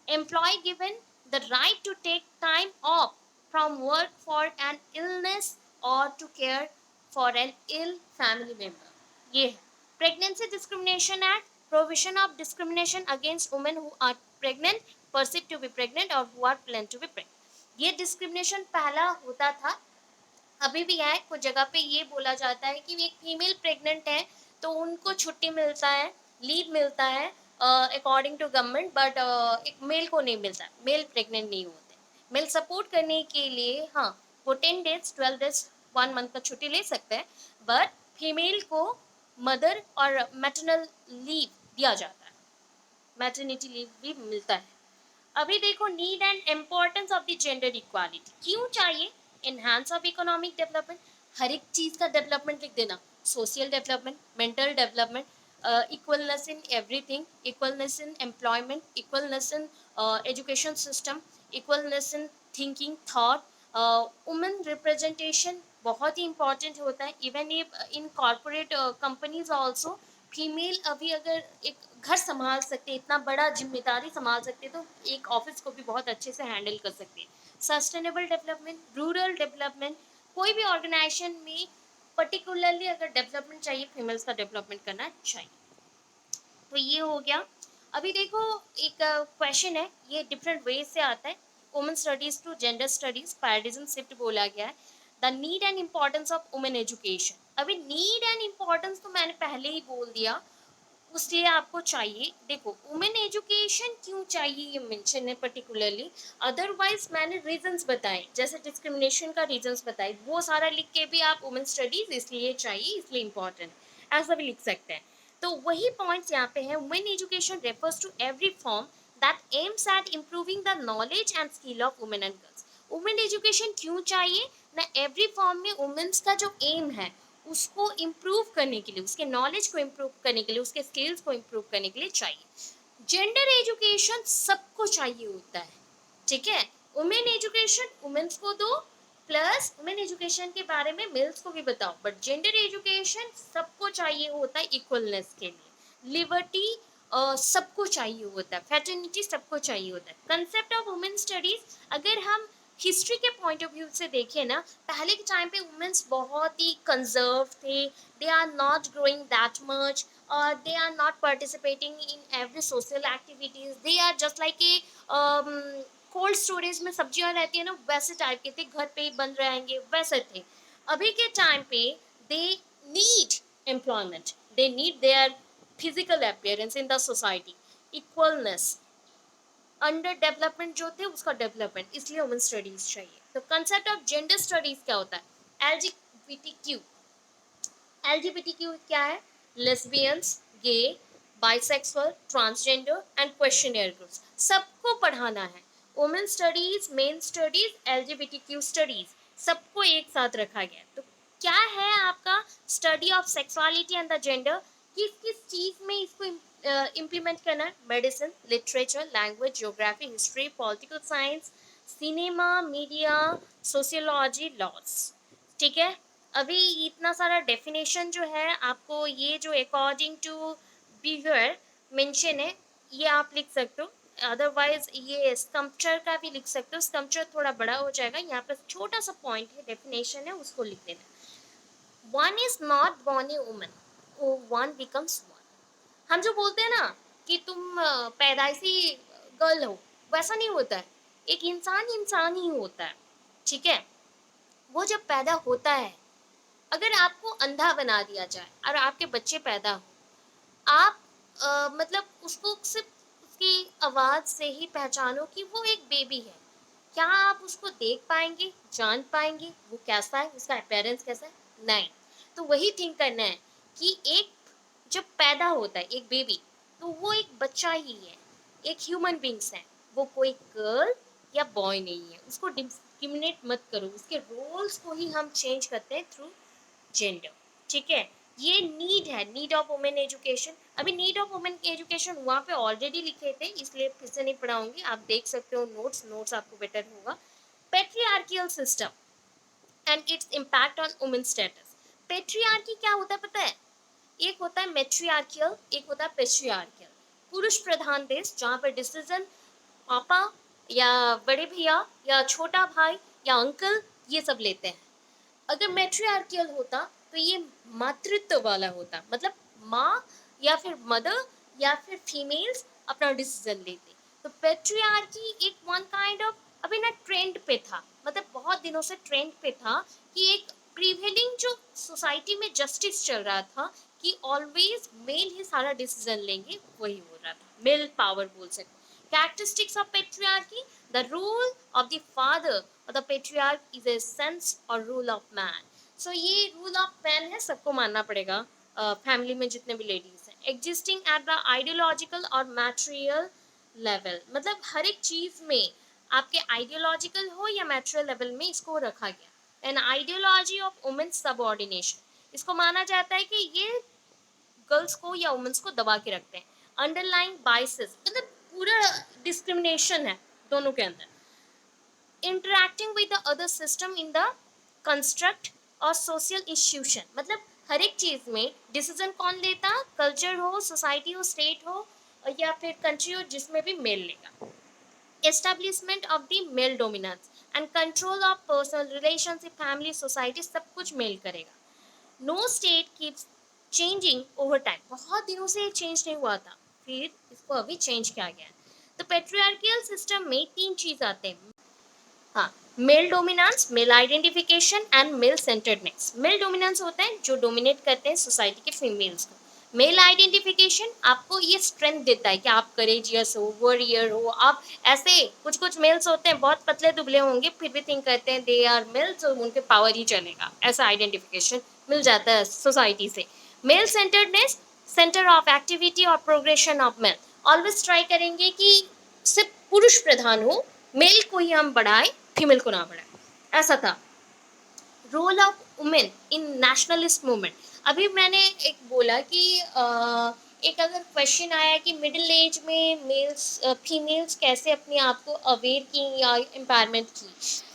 employ given the right to take time off from work for an illness or to care for an ill family member. ये है pregnancy discrimination act, provision of discrimination against women who are pregnant, perceive to be pregnant और who are plan to be pregnant. ये डिस्क्रिमिनेशन पहला होता था, अभी भी है। कुछ जगह पे ये बोला जाता है कि एक फीमेल प्रेग्नेंट है तो उनको छुट्टी मिलता है, लीव मिलता है अकॉर्डिंग टू गवर्नमेंट, बट एक मेल को नहीं मिलता, मेल प्रेग्नेंट नहीं होते। मेल सपोर्ट करने के लिए हाँ वो 10 डेज 12 डेज 1 मंथ का छुट्टी ले सकते हैं, बट फीमेल को मदर और मैटरनल लीव दिया जाता है, मैटरनिटी लीव भी मिलता है। अभी देखो need and importance of the gender equality क्यों चाहिए। एनहांस ऑफ इकोनॉमिक डेवलपमेंट, हर एक चीज़ का डेवलपमेंट लिख देना, social development, mental development, equalness in everything, equalness in employment, equalness in education system, equalness in thinking thought, women representation बहुत ही इंपॉर्टेंट होता है। Even in corporate companies also female अभी अगर एक घर संभाल सकते, इतना बड़ा जिम्मेदारी संभाल सकते, तो एक ऑफिस को भी बहुत अच्छे से हैंडल कर सकते हैं। सस्टेनेबल डेवलपमेंट, रूरल डेवलपमेंट, कोई भी ऑर्गेनाइजेशन में पर्टिकुलरली अगर डेवलपमेंट चाहिए, फीमेल्स का डेवलपमेंट करना चाहिए। तो ये हो गया। अभी देखो एक क्वेश्चन है, ये डिफरेंट वे से आता है। Women studies to gender studies paradigm shift बोला गया है। The need and importance of women education, अभी नीड एंड इम्पोर्टेंस तो मैंने पहले ही बोल दिया, उसलिए आपको चाहिए। देखो वुमेन एजुकेशन क्यों चाहिए ये मेंशन है पर्टिकुलरली, अदरवाइज मैंने रीजंस बताए, जैसे डिस्क्रिमिनेशन का रीजंस बताए, वो सारा लिख के भी आप वुमेन स्टडीज इसलिए चाहिए, इसलिए इंपॉर्टेंट, ऐसा भी लिख सकते हैं। तो वही पॉइंट्स यहाँ पे है। Women education refers to every form that aims at improving the knowledge and skill of women and girls. Women education क्यों चाहिए ना, एवरी फॉर्म में वुमेन्स का जो एम है उसको इम्प्रूव करने के लिए, उसके नॉलेज को इम्प्रूव करने के लिए, उसके स्किल्स को इम्प्रूव करने के लिए चाहिए। जेंडर एजुकेशन सबको चाहिए होता है, ठीक है। वुमेन एजुकेशन वुमेन्स को दो, प्लस वुमेन एजुकेशन के बारे में मेल्स को भी बताओ, बट जेंडर एजुकेशन सबको चाहिए होता है इक्वलनेस के लिए। लिबर्टी सबको चाहिए होता है, फैटर्निटी सबको चाहिए होता है। कंसेप्ट ऑफ वुमेन स्टडीज, अगर हम हिस्ट्री के पॉइंट ऑफ व्यू से देखें ना, पहले के टाइम पे वुमेन्स बहुत ही कंजर्व थे, they are not growing that much और they are not participating in every social activities, they are just like a cold storage में सब्जियां रहती है ना, वैसे टाइप के थे, घर पे ही बन रहेंगे वैसे थे। अभी के टाइम पे they need employment, they need their physical appearance in the society, equalness, under development जो थे उसका डेवलपमेंट, इसलिए वुमेन स्टडीज चाहिए। तो कंसेप्ट ऑफ जेंडर स्टडीज क्या होता है, एलजीबीटीक्यू। एलजीबीटीक्यू क्या है, lesbians, gay, bisexual, transgender and questioner groups, सबको पढ़ाना है। Women studies, men studies, LGBTQ studies, सबको एक साथ रखा गया। तो क्या है आपका study of sexuality and the gender, किस किस चीज में इसको इम्प्लीमेंट करना है, medicine, literature, language, geography, history, political science, cinema, media, sociology, laws, ठीक है। अभी इतना सारा डेफिनेशन जो है आपको, ये जो अकॉर्डिंग टू बिहेवियर मेंशन है, ये आप लिख सकते हो। अदरवाइज ये स्कम्पचर का भी लिख सकते हो, स्कम्पचर थोड़ा बड़ा हो जाएगा, यहाँ पर छोटा सा पॉइंट है, डेफिनेशन है, उसको लिख देना। One is not born a woman, one becomes one. हम जो बोलते हैं ना कि तुम पैदाइशी गर्ल हो, वैसा नहीं होता है। एक इंसान इंसान ही होता है, ठीक है। वो जब पैदा होता है, अगर आपको अंधा बना दिया जाए और आपके बच्चे पैदा हो, आप मतलब उसको सिर्फ उसकी आवाज़ से ही पहचानो कि वो एक बेबी है, क्या आप उसको देख पाएंगे, जान पाएंगे वो कैसा है, उसका अपेयरेंस कैसा है, नहीं। तो वही थिंक करना है कि एक जब पैदा होता है एक बेबी, तो वो एक बच्चा ही है, एक ह्यूमन बींग्स है, वो कोई गर्ल या बॉय नहीं है। उसको डिस्क्रिमिनेट मत करो, उसके रोल्स को ही हम चेंज करते हैं थ्रू जेंडर, ठीक है। ये नीड है, नीड ऑफ वुमेन एजुकेशन। अभी नीड ऑफ वुमेन एजुकेशन वहाँ पे ऑलरेडी लिखे थे, इसलिए फिर से नहीं पढ़ाऊंगी, आप देख सकते हो नोट्स, नोट्स आपको बेटर होगा। Patriarchal system and its impact on women status. Patriarchy क्या होता है पता है, एक होता है मेट्रियार्कियल, एक होता है पेट्रियार्कियल। पुरुष प्रधान देश जहाँ पर डिसीजन पापा या बड़े भैया या छोटा भाई या अंकल, ये सब लेते हैं। अगर मैट्रियार्कियल होता तो ये मातृत्व वाला होता, मतलब माँ या फिर मदर या फिर फीमेल्स अपना डिसीजन लेते। तो पेट्रियार्की एक वन काइंड ऑफ अभी ना ट्रेंड पे था, मतलब बहुत दिनों से ट्रेंड पे था कि एक प्रिवेलिंग जो सोसाइटी में जस्टिस चल रहा था कि ऑलवेज मेल ही सारा डिसीजन लेंगे, वही हो रहा था, मेल पावर बोल सकते। Characteristics of patriarchy: the rule of the father or the patriarch is a sense or rule of man. So ये rule of man है, सबको मानना पड़ेगा, फैमिली में जितने भी लेडीज हैं। एग्जिस्टिंग एट द आइडियोलॉजिकल और मैटेरियल लेवल, मतलब हर एक चीज में आपके आइडियोलॉजिकल हो या मैटेरियल लेवल में इसको रखा गया। An ideology of women subordination, इसको माना जाता है कि ये गर्ल्स को या वुमेन्स को दबा के रखते हैं। अंडरलाइंग बाइसेस, मतलब पूरा डिस्क्रिमिनेशन है दोनों के अंदर। Interacting with the other system in the construct और सोशल इंस्टीट्यूशन, मतलब हर एक चीज में डिसीजन कौन लेता, कल्चर हो, सोसाइटी हो, स्टेट हो या फिर कंट्री हो, जिसमें भी मेल लेगा। Establishment of the male dominance and control of personal relationship, family, society, सब कुछ मेल करेगा। No state keeps changing over time, बहुत दिनों से चेंज नहीं हुआ था, फिर इसको अभी चेंज किया गया है। तो पेट्रियार्कियल सिस्टम में तीन चीज आते हैं। हाँ, male dominance, male identification and male centredness. Male dominance होता है जो डोमिनेट करते हैं सोसाइटी के फीमेल्स को। मेल आइडेंटिफिकेशन आपको ये स्ट्रेंथ देता है कि आप करेजियस हो, वॉरियर हो। आप ऐसे कुछ कुछ मेल्स होते हैं बहुत पतले दुबले होंगे, फिर भी थिंक करते हैं दे आर मेल्स और उनके पावर ही चलेगा, ऐसा आइडेंटिफिकेशन मिल जाता है सोसाइटी से। Male centredness, centre of activity और progression of male, always try करेंगे कि सिर्फ पुरुष प्रधान हो, मेल को ही हम बढ़ाएं, फीमेल को ना बढ़ाएं, ऐसा था। Role of women in nationalist movement, अभी मैंने एक बोला कि एक अगर क्वेश्चन आया कि मिडिल एज में मेल्स फीमेल्स कैसे अपने आप को अवेयर की या एम्पावरमेंट की,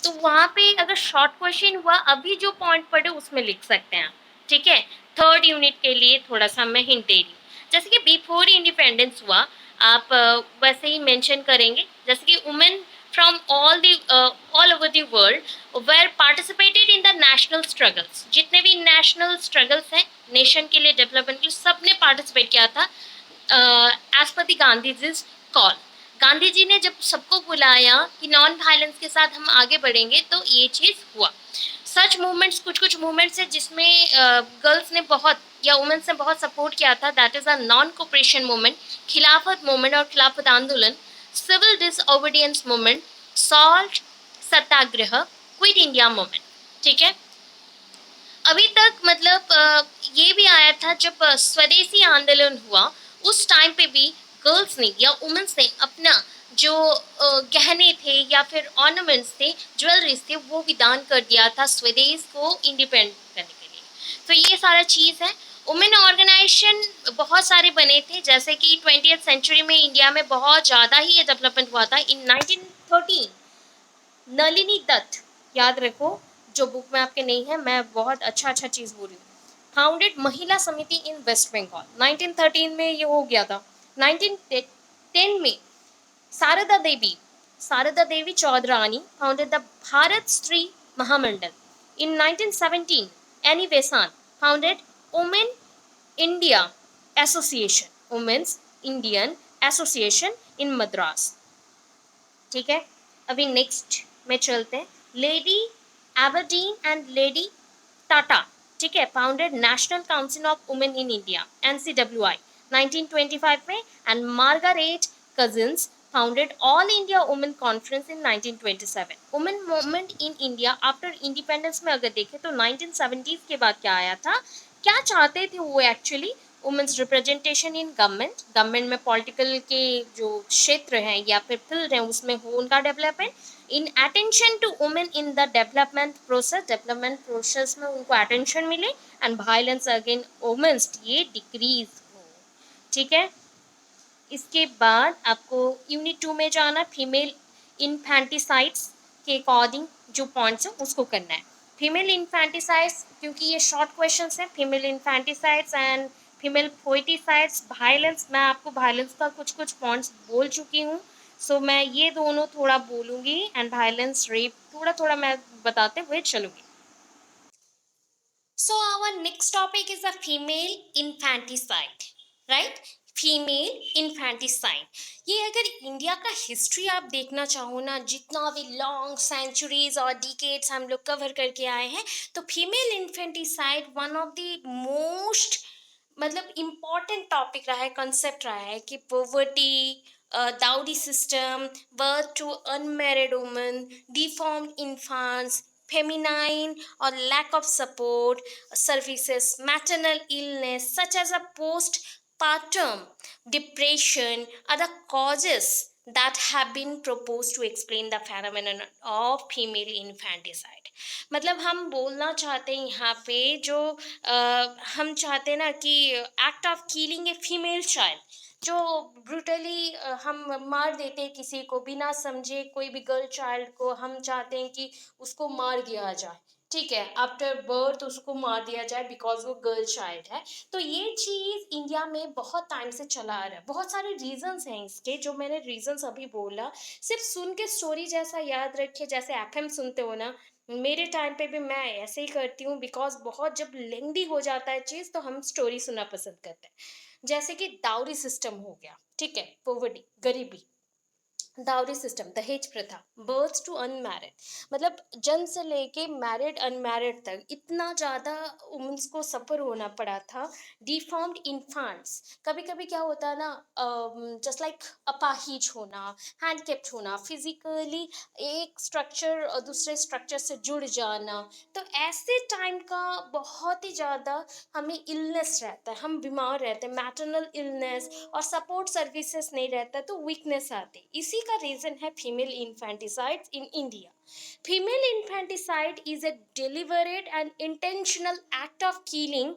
तो वहाँ पे अगर शॉर्ट क्वेश्चन हुआ, अभी जो पॉइंट पढ़े उसमें लिख सकते हैं आप, ठीक है। थर्ड यूनिट के लिए थोड़ा सा मैं हिंट दे रही हूँ, जैसे कि बिफोर इंडिपेंडेंस हुआ, आप वैसे ही मेंशन करेंगे, जैसे कि women from all over the world were participated in the national struggles, जितने भी national struggles हैं नेशन के लिए, डेवलपमेंट के लिए, सबने पार्टिसिपेट किया था as per the Gandhi ji call. Gandhi ji ने जब सबको बुलाया कि नॉन वायलेंस के साथ हम आगे बढ़ेंगे, तो ये चीज़ हुआ। सच मूवमेंट्स, कुछ कुछ मूवमेंट्स है जिसमें गर्ल्स ने बहुत या वुमेन्स ने बहुत सपोर्ट किया था, that is a non cooperation movement, खिलाफत मूवमेंट और खिलाफत आंदोलन, सिविल डिसओबीडियंस मूवमेंट, सॉल्ट सत्याग्रह, क्विट इंडिया मूवमेंट, ठीक है। अभी तक मतलब ये भी आया था जब स्वदेशी आंदोलन हुआ, उस टाइम पे भी गर्ल्स ने या वुमेन्स ने अपना जो गहने थे या फिर ऑर्नामेंट्स थे, ज्वेलरीज थे, वो भी दान कर दिया था स्वदेश को इंडिपेंडेंट करने के लिए। तो ये सारा चीज़ है। वुमेन ऑर्गेनाइजेशन बहुत सारे बने थे, जैसे कि 20th सेंचुरी में इंडिया में बहुत ज़्यादा ही ये डेवलपमेंट हुआ था। इन 1913 नलिनी दत्त, याद रखो, जो बुक में आपके नहीं है, मैं बहुत अच्छा अच्छा चीज़ बोल रही हूँ, फाउंडेड महिला समिति इन वेस्ट बंगाल, 1913 में ये हो गया था। 1910 में Sharda Devi, Sharda Devi Chaudhurani founded the Bharat Stree Mahamandal. In 1917 Annie Besant founded women India association, women's Indian association in Madras, ठीक है। अभी नेक्स्ट में चलते हैं। Lady Aberdeen and lady Tata, ठीक है, founded national council of women in India, NCWI, 1925 में। And Margaret Cousins founded all India women conference in 1927। Women movement in India after independence में अगर देखें तो 1970s के बाद क्या आया था, क्या चाहते थे वो actually, women's representation in government, government में पॉलिटिकल के जो क्षेत्र हैं या फिर फील्ड हैं उसमें हो उनका development, in attention to women in the development process में उनको अटेंशन मिले, एंड वायलेंस अगेंस्ट वुमेन्स ये डिक्रीज हो, ठीक है। इसके बाद आपको यूनिट 2 में जाना, फीमेल इन्फेंटिसाइड्स के अकॉर्डिंग जो पॉइंट्स हैं उसको करना है। फीमेल इन्फेंटिसाइड्स, क्योंकि ये शॉर्ट क्वेश्चंस हैं, फीमेल इन्फेंटिसाइड्स एंड फीमेल फोइटिसाइड्स, वायलेंस, मैं आपको वायलेंस का कुछ कुछ पॉइंट्स बोल चुकी हूँ। सो मैं ये दोनों थोड़ा बोलूँगी एंड वायलेंस, रेप थोड़ा-थोड़ा मैं बताते हुए चलूँगी। So our next topic is a female infanticide, right? Female infanticide. ये अगर इंडिया का हिस्ट्री आप देखना चाहो ना, जितना भी लॉन्ग सेंचुरीज और डिकेड्स हम लोग कवर करके आए हैं, तो female infanticide one of the most मतलब इम्पॉर्टेंट टॉपिक रहा है, कंसेप्ट रहा है कि poverty, dowry system, birth to unmarried woman, deformed infants, feminine or lack of support services, maternal illness such as a postpartum depression are the causes that have been proposed to explain the phenomenon of female infanticide. मतलब हम बोलना चाहते हैं यहाँ पे जो हम चाहते हैं ना कि act of killing a female child, जो ब्रूटली हम मार देते हैं किसी को बिना समझे, कोई भी गर्ल चाइल्ड को हम चाहते हैं कि उसको मार दिया जाए, ठीक है, आफ्टर बर्थ उसको मार दिया जाए बिकॉज वो गर्ल चाइल्ड है। तो ये चीज़ इंडिया में बहुत टाइम से चला आ रहा है। बहुत सारे रीजंस हैं इसके, जो मैंने रीजंस अभी बोला सिर्फ सुन के स्टोरी जैसा याद रखिए, जैसे एफएम सुनते हो ना, मेरे टाइम पे भी मैं ऐसे ही करती हूँ, बिकॉज बहुत जब लेंदी हो जाता है चीज़ तो हम स्टोरी सुनना पसंद करते हैं। जैसे कि डाउरी सिस्टम हो गया, ठीक है, पोवर्टी, गरीबी, डाउरी सिस्टम, दहेज प्रथा, बर्थ टू अनमैरिड, मतलब जन्म से लेके मैरिड अनमैरिड तक इतना ज़्यादा वुमेंस को सफ़र होना पड़ा था। डिफॉर्म्ड इन्फांट्स, कभी कभी क्या होता है ना, जस्ट लाइक अपाहिज होना, हैंडकेप्ट होना, फिजिकली एक स्ट्रक्चर दूसरे स्ट्रक्चर से जुड़ जाना, तो ऐसे टाइम का बहुत ही ज़्यादा हमें इलनेस रहता है, हम बीमार रहते हैं, मैटरनल इलनेस, और सपोर्ट सर्विसेज नहीं रहता तो वीकनेस आती, इसी का रीज़न है female infanticide in India. Female infanticide is a deliberate and intentional act of killing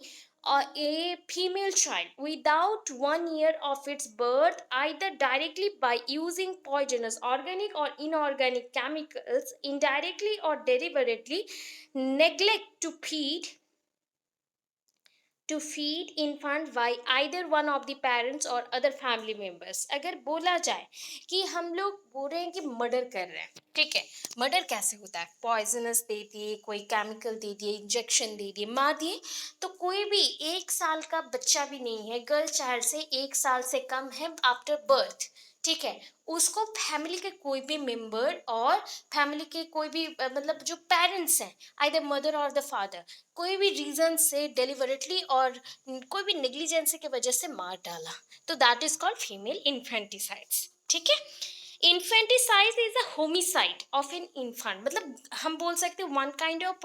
a female child without 1 year of its birth, either directly by using poisonous organic or inorganic chemicals, indirectly or deliberately neglect to feed infant by either one of the parents or other family members। अगर बोला जाए कि हम लोग बोल रहे हैं कि मर्डर कर रहे हैं, ठीक है, मर्डर कैसे होता है, पॉइजनस दे दिए, कोई केमिकल दे दिए, इंजेक्शन दे दिए, मार दिए, तो कोई भी 1 साल का बच्चा भी नहीं है, गर्ल चाइल्ड से 1 साल से कम है आफ्टर बर्थ, ठीक है, उसको फैमिली के कोई भी मेंबर और फैमिली के कोई भी मतलब जो पेरेंट्स हैं, आइदर मदर और द फादर, कोई भी रीजन से डेलिबरेटली और कोई भी नेग्लिजेंसी की वजह से मार डाला, तो दैट इज कॉल्ड फीमेल इन्फेंटिसाइड्स, ठीक है। Infanticide is a homicide of an infant, मतलब हम बोल सकते हैं वन काइंड ऑफ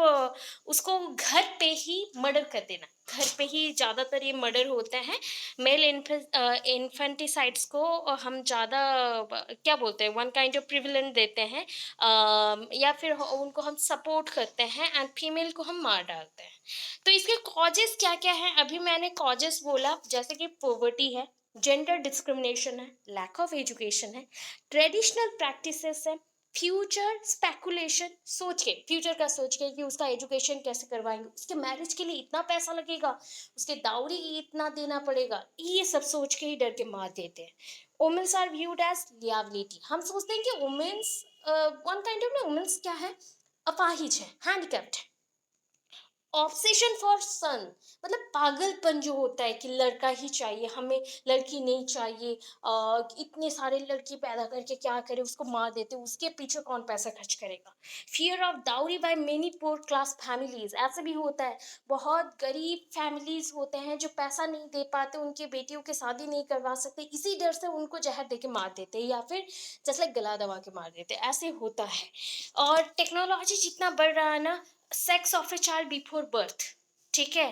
उसको घर पे ही मर्डर कर देना, घर पे ही ज़्यादातर ये मर्डर होते हैं। मेल इन्फेंटिसाइड्स को हम ज़्यादा क्या बोलते हैं, वन काइंड ऑफ प्रिविलेंस देते हैं, या फिर उनको हम सपोर्ट करते हैं, एंड फीमेल को हम मार डालते हैं। तो इसके कॉजेस क्या क्या हैं, अभी मैंने कॉजेस बोला, जैसे कि पॉवर्टी है, जेंडर डिस्क्रिमिनेशन है, लैक ऑफ एजुकेशन है, ट्रेडिशनल प्रैक्टिसेस है, फ्यूचर स्पेकुलेशन, सोच के फ्यूचर का सोच के कि उसका एजुकेशन कैसे करवाएंगे, उसके मैरिज के लिए इतना पैसा लगेगा, उसके दावरी इतना देना पड़ेगा, ये सब सोच के ही डर के मार देते हैं। Women's are viewed as liability, हम सोचते हैं कि वुमेन्स वन काइंड ऑफ ना, वुमेन्स क्या है, अपाहिज है, हैंडीकैप्ड है। ऑब्सेशन फॉर सन, मतलब पागलपन जो होता है कि लड़का ही चाहिए हमें, लड़की नहीं चाहिए, इतने सारे लड़की पैदा करके क्या करे, उसको मार देते, उसके पीछे कौन पैसा खर्च करेगा। Fear of dowry by many poor class families, ऐसे भी होता है, बहुत गरीब फैमिलीज होते हैं जो पैसा नहीं दे पाते, उनकी बेटियों की शादी नहीं करवा सकते, इसी डर से उनको जहर दे के मार देते या फिर जैसे गला दबा के मार देते, ऐसे होता है। और टेक्नोलॉजी जितना बढ़ रहा है ना, sex of a child before birth, ठीक है,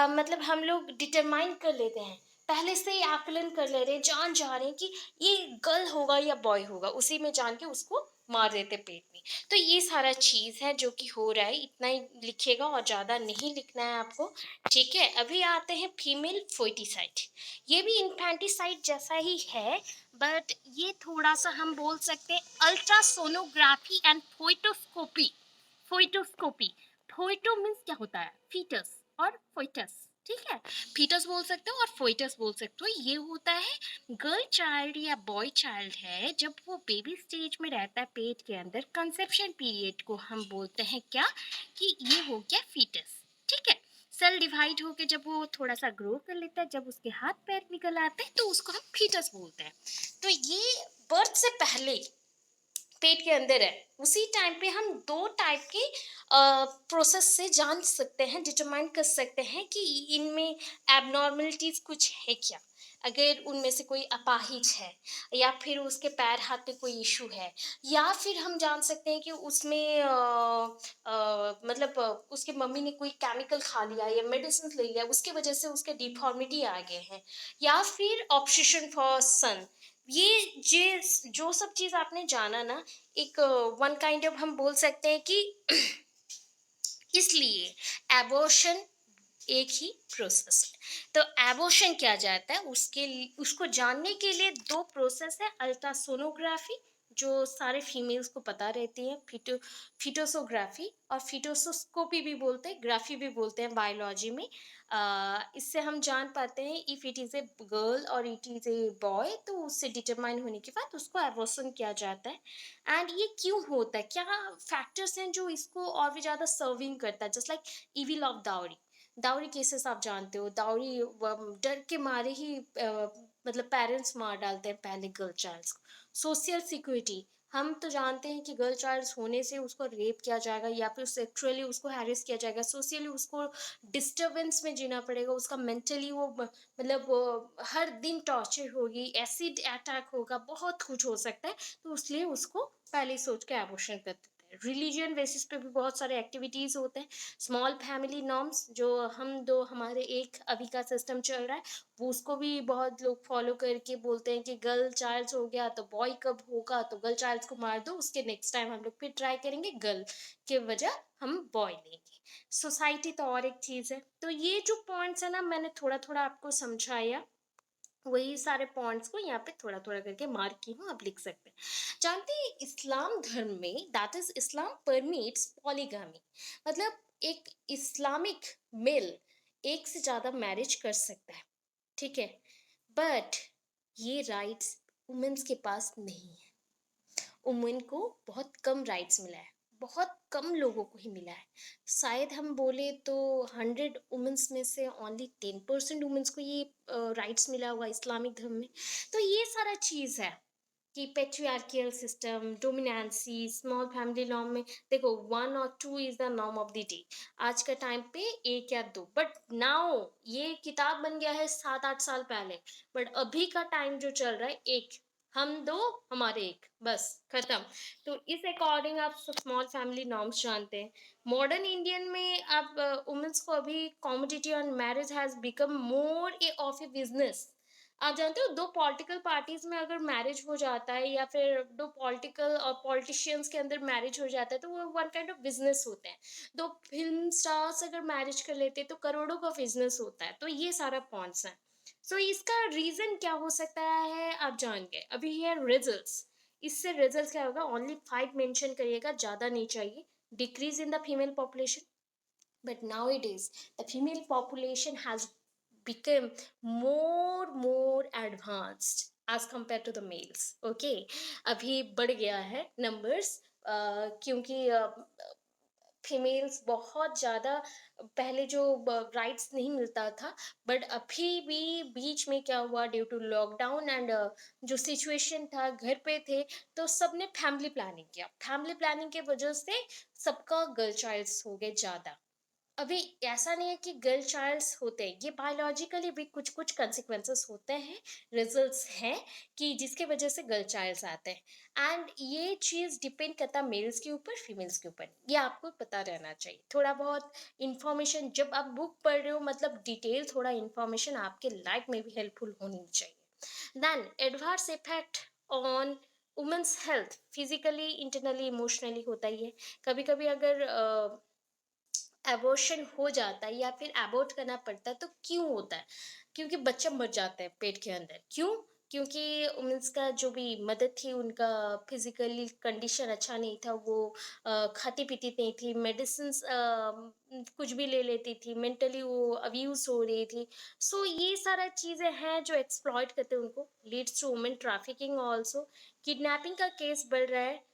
मतलब हम लोग डिटरमाइन कर लेते हैं, पहले से ही आकलन कर ले रहे हैं, जान जा रहे हैं कि ये गर्ल होगा या बॉय होगा, उसी में जान के उसको मार देते पेट में। तो ये सारा चीज़ है जो कि हो रहा है, इतना ही लिखिएगा और ज़्यादा नहीं लिखना है आपको, ठीक है। अभी आते हैं फीमेल फोइटिसाइड, ये भी इन्फेंटिसाइड जैसा ही है, बट ये थोड़ा सा हम बोल सकते हैं अल्ट्रासोनोग्राफी एंड फोइटोस्कोपी। फोइटोस्कोपी, फोइटो मीन्स क्या होता है, फीटस, और फोइटस, ठीक है? फीटस बोल सकते हो और फोइटस बोल सकते हो। ये होता है गर्ल चाइल्ड या बॉय चाइल्ड है, जब वो बेबी स्टेज में रहता है पेट के अंदर, कंसेप्शन पीरियड को हम बोलते हैं क्या, कि ये हो गया फीटस। ठीक है? सेल डिवाइड होके जब वो थोड़ा सा ग्रो कर लेता है, जब उसके हाथ पैर निकल आते हैं, तो उसको हम फीटस बोलते हैं। तो ये बर्थ से पहले पेट के अंदर है, उसी टाइम पे हम दो टाइप के प्रोसेस से जान सकते हैं, डिटरमाइन कर सकते हैं कि इनमें एबनॉर्मलिटीज कुछ है क्या। अगर उनमें से कोई अपाहिज है, या फिर उसके पैर हाथ में कोई इशू है, या फिर हम जान सकते हैं कि उसमें मतलब उसके मम्मी ने कोई केमिकल खा लिया या मेडिसिन ले लिया, उसकी वजह से उसके डिफॉर्मिटी आ गए हैं, या फिर ऑब्सेशन फॉर सन। ये जे जो सब चीज़ आपने जाना ना, एक वन काइंड ऑफ हम बोल सकते हैं कि इसलिए एबॉर्शन एक ही प्रोसेस है। तो एबॉर्शन क्या जाता है, उसको जानने के लिए दो प्रोसेस है, अल्ट्रासोनोग्राफी, जो सारे फीमेल्स को पता रहती है, फिटोसोग्राफी और फिटोसोस्कोपी भी बोलते हैं, ग्राफी भी बोलते हैं बायोलॉजी में। इससे हम जान पाते हैं if it is a girl और इट इज़ ए बॉय, तो उससे डिटरमाइन होने के बाद उसको एबॉर्शन किया जाता है। एंड ये क्यों होता है, क्या फैक्टर्स हैं जो इसको और भी ज़्यादा सर्विंग करता है, just like evil of dowry. Dowry cases आप जानते हो, दाउरी डर के मारे ही मतलब पेरेंट्स मार डालते हैं पहले गर्ल चाइल्ड को। सोशल सिक्योरिटी, हम तो जानते हैं कि गर्ल चाइल्ड होने से उसको रेप किया जाएगा या फिर सेक्सुअली उसको हैरेस किया जाएगा, सोशली उसको डिस्टरबेंस में जीना पड़ेगा, उसका मेंटली वो मतलब हर दिन टॉर्चर होगी, एसिड अटैक होगा, बहुत कुछ हो सकता है। तो इसलिए उसको पहले ही सोच के एबॉर्शन कर देते हैं। रिलीजियन बेसिस पे भी बहुत सारे एक्टिविटीज होते हैं। स्मॉल फैमिली नॉर्म्स, जो हम दो हमारे एक अभी का सिस्टम चल रहा है, वो उसको भी बहुत लोग फॉलो करके बोलते हैं कि गर्ल चाइल्ड हो गया तो बॉय कब होगा, तो गर्ल चाइल्ड को मार दो, उसके नेक्स्ट टाइम हम लोग फिर ट्राई करेंगे गर्ल के वजह हम बॉय लेंगे। सोसाइटी तो और एक चीज है। तो ये जो पॉइंट्स है ना, मैंने थोड़ा थोड़ा आपको समझाया, वही सारे पॉइंट्स को यहाँ पे थोड़ा थोड़ा करके मार्क की हूँ, आप लिख सकते हैं। जानते हैं इस्लाम धर्म में, that is Islam permits polygamy, मतलब एक इस्लामिक मेल एक से ज्यादा मैरिज कर सकता है। ठीक है? बट ये राइट्स वुमेन्स के पास नहीं है। वुमेन को बहुत कम राइट्स मिला है, बहुत कम लोगों को ही मिला है। शायद हम बोले तो 100 वुमेन्स में से ओनली 10% वुमेन्स को ये राइट्स मिला हुआ इस्लामिक धर्म में। तो ये सारा चीज़ है कि patriarchal system, dominancy, small family norm में देखो 1 और 2 is the norm of the day. आज का टाइम पे 1 या 2, बट नाउ ये किताब बन गया है 7-8 साल पहले, बट अभी का टाइम जो चल रहा है, एक हम दो हमारे एक, बस खत्म। तो इस अकॉर्डिंग आप स्मॉल फैमिली नॉर्म्स जानते हैं। मॉडर्न इंडियन में आप वुमेन्स को अभी competitive on marriage has become more A of A business. आप जानते हो, दो पॉलिटिकल पार्टीज में अगर मैरिज हो जाता है, या फिर दो पॉलिटिकल और पॉलिटिशियंस के अंदर मैरिज हो जाता है, तो वो वन काइंड ऑफ बिजनेस होते हैं। दो फिल्म स्टार्स अगर मैरिज कर लेते हैं तो करोड़ों का बिजनेस होता है। तो ये सारा पॉइंट्स हैं। सो इसका रीजन क्या हो सकता है, आप जान गए। अभी है रिजल्ट्स। इससे रिजल्ट्स क्या होगा, ओनली 5 मेंशन करिएगा, ज़्यादा नहीं चाहिए। Decrease in the female population, but nowadays the female population has become more advanced as compared to the males. Okay, अभी बढ़ गया है नंबर्स, क्योंकि फीमेल्स बहुत ज़्यादा, पहले जो राइट्स नहीं मिलता था, बट अभी भी बीच में क्या हुआ, ड्यू टू लॉकडाउन एंड जो सिचुएशन था, घर पे थे, तो सबने फैमिली प्लानिंग किया। फैमिली प्लानिंग के वजह से सबका गर्ल चाइल्ड्स हो गए ज़्यादा। अभी ऐसा नहीं है कि गर्ल चाइल्ड्स होते हैं, ये बायोलॉजिकली भी कुछ कुछ कंसिक्वेंसेस होते हैं, रिजल्ट्स हैं, कि जिसके वजह से गर्ल चाइल्ड्स आते हैं। एंड ये चीज़ डिपेंड करता है मेल्स के ऊपर, फीमेल्स के ऊपर, ये आपको पता रहना चाहिए। थोड़ा बहुत इन्फॉर्मेशन जब आप बुक पढ़ रहे हो, मतलब डिटेल थोड़ा इन्फॉर्मेशन आपके लाइफ में भी हेल्पफुल होनी चाहिए। Then adverse effect on women's health, physically, internally, emotionally होता ही है। कभी कभी अगर एबॉर्शन हो जाता है या फिर एबॉर्ट करना पड़ता है, तो क्यों होता है? क्योंकि बच्चा मर जाता है पेट के अंदर। क्यों? क्योंकि वुमेन्स का जो भी मदद थी, उनका फिजिकली कंडीशन अच्छा नहीं था, वो खाती पीती नहीं थी, मेडिसिन कुछ भी ले लेती थी, मेंटली वो अब्यूज हो रही थी। सो ये सारा चीज़ें हैं जो एक्सप्लॉइट करते हैं उनको, leads to women trafficking also. Kidnapping का केस बढ़ रहा है,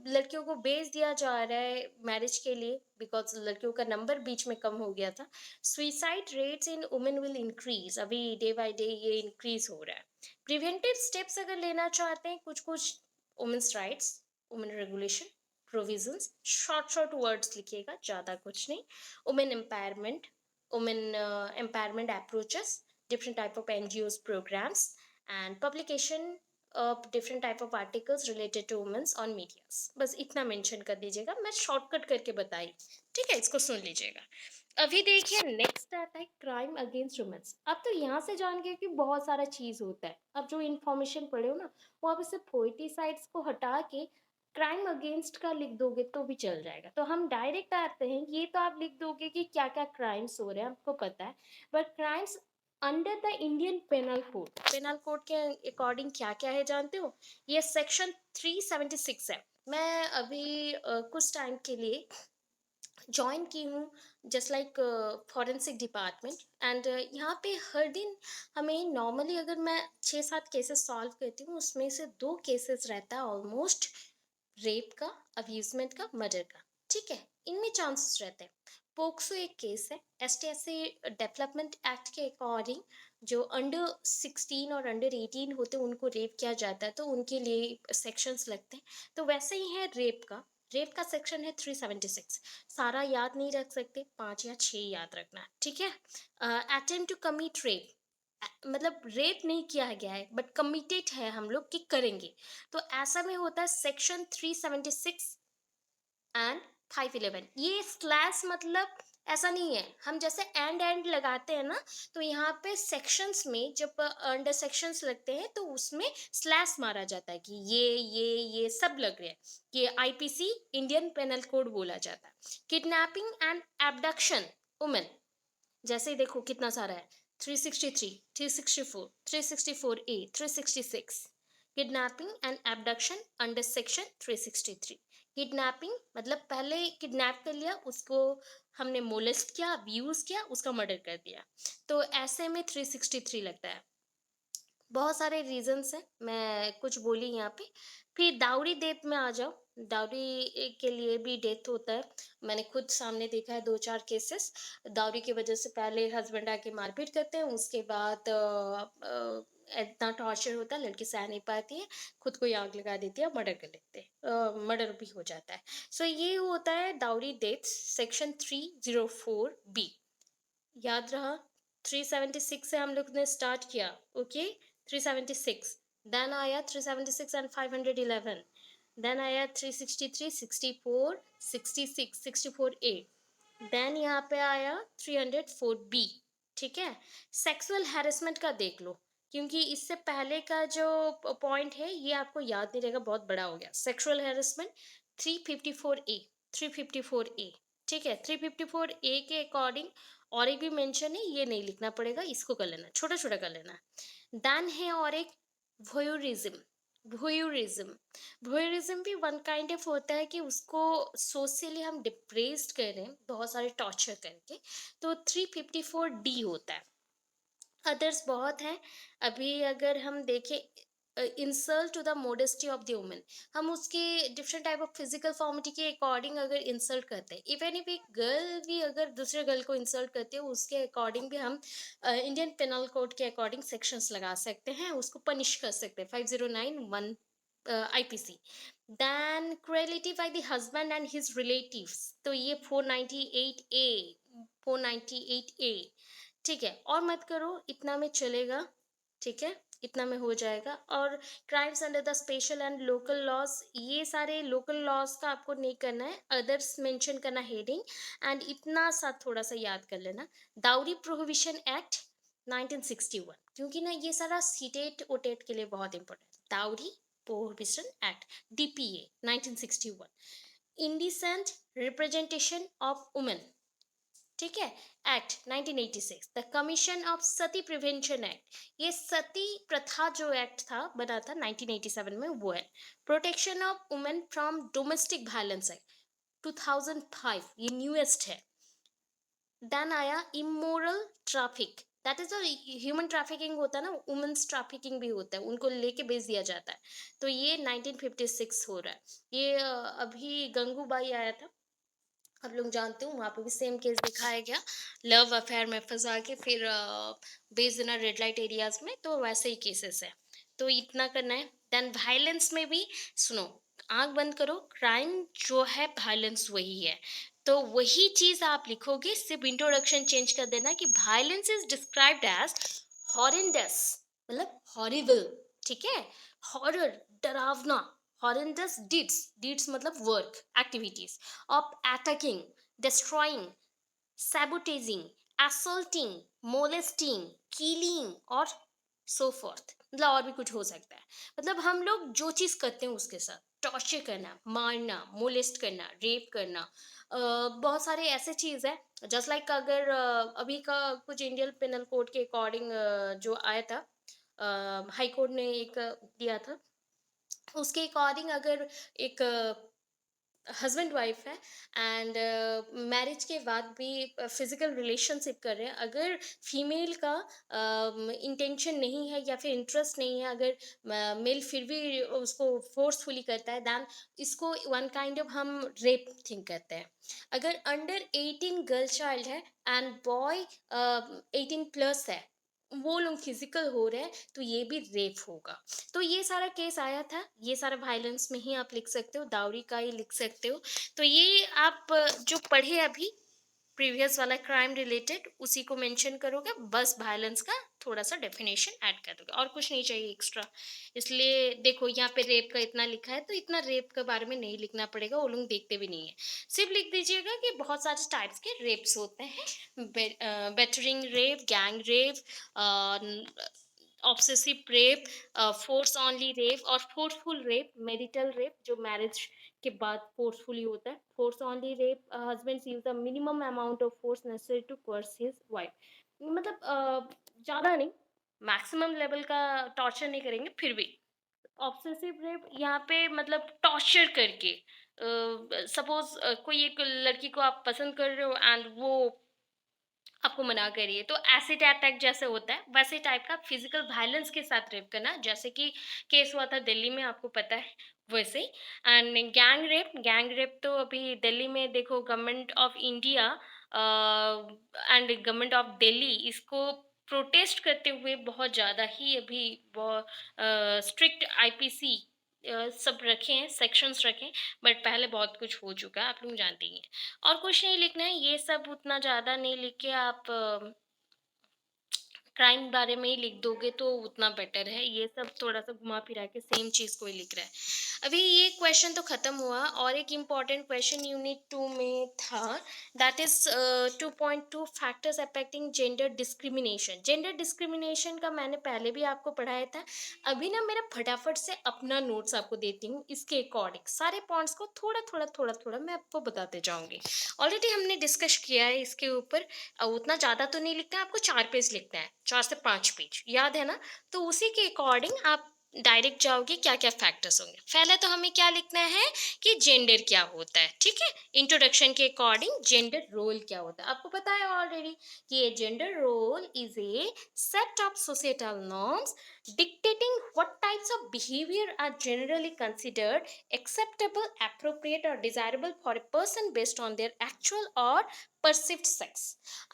लड़कियों को बेच दिया जा रहा है मैरिज के लिए, बिकॉज लड़कियों का नंबर बीच में कम हो गया था। Suicide rates in women will increase, अभी डे बाय डे ये इंक्रीज हो रहा है। प्रिवेंटिव स्टेप्स अगर लेना चाहते हैं, कुछ कुछ women's rights, women regulation provisions, short short words लिखिएगा, ज़्यादा कुछ नहीं। Women empowerment, women empowerment approaches, different type of NGOs programs, and publication of different type of articles related to women on medias। बस इतना मेंशन कर दीजिएगा, मैं शॉर्टकट करके बताई, ठीक है, इसको सुन लीजिएगा। अभी देखिए नेक्स्ट आता है क्राइम अगेंस्ट वुमेन्स। अब तो यहाँ से जान गए कि बहुत सारा चीज होता है। अब जो इन्फॉर्मेशन पढ़े हो ना, वो आप इसे पोइटिसाइड्स को हटा के क्राइम अगेंस्ट का लिख दोगे तो भी चल जाएगा। तो हम डायरेक्ट आते हैं, ये तो आप लिख दोगे कि क्या क्या क्राइम्स हो रहे हैं, आपको पता है। But crimes under the Indian penal code, penal code के अकॉर्डिंग क्या क्या है जानते हो? ये सेक्शन 376 है। मैं अभी कुछ टाइम के लिए ज्वाइन की हूँ, just like forensic department. And यहाँ पे हर दिन हमें नॉर्मली, अगर मैं 6-7 केसेस सॉल्व करती हूँ, उसमें से 2 केसेस रहता है ऑलमोस्ट रेप का, अब्यूजमेंट का, मर्डर का, ठीक है, इनमें चांसेस रहते हैं। पोक्सो एक केस है, STSC डेवलपमेंट एक्ट के अकॉर्डिंग जो अंडर 16 और अंडर 18 होते हैं उनको रेप किया जाता है, तो उनके लिए सेक्शंस लगते हैं। तो वैसे ही है रेप का सेक्शन है 376। सारा याद नहीं रख सकते, 5 या 6 याद रखना है, ठीक है। अटेम्प्ट टू कमिट रेप, मतलब रेप नहीं किया गया है बट कमिटेड है हम लोग कि करेंगे, तो ऐसा में होता है सेक्शन 376 एंड 511। ये स्लैश मतलब ऐसा नहीं है, हम जैसे एंड लगाते हैं ना, तो यहाँ पे सेक्शंस में जब अंडर सेक्शंस लगते हैं तो उसमें स्लैश मारा जाता है कि ये सब लग रहे हैं, ये IPC इंडियन पेनल कोड बोला जाता है। किडनैपिंग एंड एबडक्शन वुमेन, जैसे ही देखो कितना सारा है, 363, 364, 364A, 366। Kidnapping and abduction under section 363। Kidnapping मतलब पहले किडनैप कर लिया उसको, हमने मोलेस्ट किया, अब्यूज किया, उसका मर्डर कर दिया, तो ऐसे में 363 लगता है। बहुत सारे रीजंस हैं, मैं कुछ बोली यहाँ पे। फिर दाउरी डेथ में आ जाओ, दाउरी के लिए भी डेथ होता है। मैंने खुद सामने देखा है 2-4 केसेस। दाउरी की वजह से पहले हस्बैंड आके मारपीट करते हैं, उसके बाद इतना टॉर्चर होता है, लड़की सह नहीं पाती है, खुद को ही आग लगा देती है, मर्डर कर लेते हैं, मर्डर भी हो जाता है। सो ये होता है दाउरी डेथ, सेक्शन 304B। याद रहा, 376 से हम लोग ने स्टार्ट किया, ओके, 376, देन आया 376 एंड 511, देन आया 363, 64, 66, 64A, देन यहाँ पे आया 304B, ठीक है। सेक्सुअल हैरेसमेंट का देख लो, क्योंकि इससे पहले का जो पॉइंट है ये आपको याद नहीं रहेगा, बहुत बड़ा हो गया। सेक्सुअल हैरेसमेंट 354A, 354A, ठीक है। 354A के अकॉर्डिंग और एक भी मेंशन है, ये नहीं लिखना पड़ेगा, इसको कर लेना, छोटा छोटा कर लेना। देन है और एक वोयूरिज्म, वोयूरिज्म, वोयूरिज्म भी वन काइंड ऑफ होता है कि उसको सोशली हम डिप्रेस्ड कर रहे हैं बहुत सारे टॉर्चर करके, तो 354D होता है। अदर्स बहुत हैं। अभी अगर हम देखें, insult to the modesty of the women, हम उसके डिफरेंट टाइप ऑफ फिजिकल फॉर्मिटी के अकॉर्डिंग अगर इंसल्ट करते हैं, इवन इफ एक गर्ल भी अगर दूसरे गर्ल को इंसल्ट करती है, उसके अकॉर्डिंग भी हम इंडियन पेनल कोड के अकॉर्डिंग सेक्शंस लगा सकते हैं, उसको पनिश कर सकते हैं, 5091 IPC। Then cruelty by the husband and his relatives, तो ये 498A, 498A, ठीक है। और मत करो, इतना में चलेगा, ठीक है, इतना में हो जाएगा। और crimes under the special and local laws, ये सारे लोकल लॉज का आपको नहीं करना है, अदर्स मेंशन करना हेडिंग, एंड इतना सा थोड़ा सा याद कर लेना। दाउरी प्रोहिबिशन एक्ट 1961, क्योंकि ना ये सारा सीटेट ओटेट के लिए बहुत इंपॉर्टेंट है। Dowry prohibition act, DPA 1961। Indecent representation of women, ठीक है। Act 1986, the commission of sati prevention act, ये सती प्रथा जो एक्ट था बना था 1987 में, वो है। Protection of women from domestic violence act 2005, ये न्यूएस्ट है। देन आया immoral traffic, that is human trafficking होता है ना, वुमेन्स ट्रैफिकिंग भी होता है, उनको लेके बेच दिया जाता है। तो ये 1956 हो रहा है। ये अभी गंगूबाई आया था, आप लोग जानते हो, वहाँ पे भी सेम केस दिखाया गया, लव अफेयर में फंसा के फिर बेच देना रेड लाइट एरियाज में, तो वैसे ही केसेस है। तो इतना करना है। देन वायलेंस में भी सुनो, आंख बंद करो, क्राइम जो है वायलेंस वही है। तो वही चीज आप लिखोगे, सिर्फ इंट्रोडक्शन चेंज कर देना कि violence is described as horrendous, मतलब हॉरिबल, ठीक है, हॉरर, डरावना, हॉरेंडस डीड्स, डीड्स मतलब work, activities of attacking, destroying, sabotaging, assaulting, molesting, killing और so forth, मतलब और भी कुछ हो सकता है। मतलब हम लोग जो चीज करते हैं उसके साथ टॉर्चर करना, मारना, मोलेस्ट करना, रेप करना, बहुत सारे ऐसे चीज है। जस्ट लाइक अगर अभी का कुछ इंडियन पिनल कोड के अकॉर्डिंग जो आया था, हाई कोर्ट ने एक दिया था, उसके अकॉर्डिंग अगर एक हस्बैंड वाइफ है एंड मैरिज के बाद भी फिजिकल रिलेशनशिप कर रहे हैं, अगर फीमेल का इंटेंशन नहीं है या फिर इंटरेस्ट नहीं है, अगर मेल फिर भी उसको फोर्सफुली करता है, दैन इसको वन काइंड ऑफ हम रेप थिंक करते हैं। अगर अंडर 18 गर्ल चाइल्ड है एंड बॉय 18 प्लस है, वो लोग फिजिकल हो रहे हैं, तो ये भी रेप होगा। तो ये सारा केस आया था, ये सारा वायलेंस में ही आप लिख सकते हो, दावरी का ही लिख सकते हो। तो ये आप जो पढ़े अभी प्रीवियस वाला क्राइम रिलेटेड, उसी को मेंशन करोगे, बस वायलेंस का थोड़ा सा डेफिनेशन ऐड कर दोगे, और कुछ नहीं चाहिए एक्स्ट्रा। इसलिए देखो यहाँ पे रेप का इतना लिखा है, तो इतना रेप के बारे में नहीं लिखना पड़ेगा, वो लोग देखते भी नहीं है। सिर्फ लिख दीजिएगा कि बहुत सारे टाइप्स के रेप्स होते हैं, battering rape, gang rape, obsessive rape, force only rape और फोर्सफुल रेप, मैरिटल रेप जो मैरिज के बाद फोर्सफुली होता है, force only rape, husband use the minimum amount of force necessary to coerce his wife, मतलब ज़्यादा नहीं, मैक्सिमम लेवल का टॉर्चर नहीं करेंगे, फिर भी ऑब्सेसिव रेप यहाँ पे मतलब टॉर्चर करके, सपोज कोई एक लड़की को आप पसंद कर रहे हो एंड वो आपको मना करिए, तो एसिड अटैक जैसे होता है वैसे टाइप का फिजिकल वायलेंस के साथ रेप करना, जैसे कि केस हुआ था दिल्ली में, आपको पता है, वैसे ही। And gang rape, gang rape तो अभी दिल्ली में देखो, government of India and government of Delhi इसको प्रोटेस्ट करते हुए बहुत ज़्यादा ही अभी बहुत स्ट्रिक्ट आईपीसी सब रखे हैं, सेक्शंस रखे हैं, बट पहले बहुत कुछ हो चुका है, आप लोग जानते ही हैं। और कुछ नहीं लिखना है, ये सब उतना ज़्यादा नहीं लिख के आप क्राइम बारे में ही लिख दोगे तो उतना बेटर है। ये सब थोड़ा सा घुमा फिरा के सेम चीज़ को ही लिख रहा है। अभी ये क्वेश्चन तो ख़त्म हुआ, और एक इम्पॉर्टेंट क्वेश्चन यूनिट 2 में था, that is 2.2 factors affecting gender discrimination. Gender discrimination का मैंने पहले भी आपको पढ़ाया था। अभी ना मेरा फटाफट से अपना नोट्स आपको देती हूँ, इसके अकॉर्डिंग सारे पॉइंट्स को थोड़ा थोड़ा थोड़ा थोड़ा मैं आपको बताते जाऊँगी। ऑलरेडी हमने डिस्कस किया है इसके ऊपर, उतना ज़्यादा तो नहीं लिखना है, आपको 4 पेज लिखना है, 4 से 5 पेज, याद है ना? तो उसी के अकॉर्डिंग आप डायरेक्ट जाओगे, क्या क्या फैक्टर्स होंगे। पहले तो हमें क्या लिखना है कि जेंडर क्या होता है, ठीक है, इंट्रोडक्शन के अकॉर्डिंग जेंडर रोल क्या होता है, आपको पता है ऑलरेडी कि ये gender role is a set of societal norms dictating what types of behavior are generally considered acceptable, appropriate or desirable for a person based on their actual or perceived sex।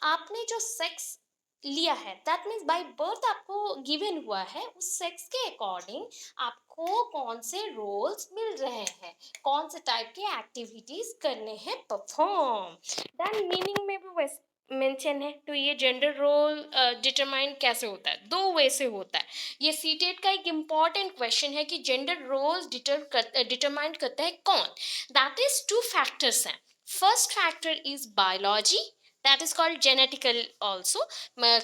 आपने जो सेक्स लिया है, दैट मीन्स बाय बर्थ आपको गिवन हुआ है, उस सेक्स के अकॉर्डिंग आपको कौन से रोल्स मिल रहे हैं, कौन से टाइप के एक्टिविटीज करने हैं परफॉर्म। देन मीनिंग में भी वैसे मेंशन है। तो ये जेंडर रोल डिटरमाइन कैसे होता है, दो वे से होता है। ये सीटेट का एक इम्पॉर्टेंट क्वेश्चन है कि जेंडर रोल्स डिटरमाइन करता है कौन। दैट इज टू फैक्टर्स हैं। First factor is biology, that is called genetical also,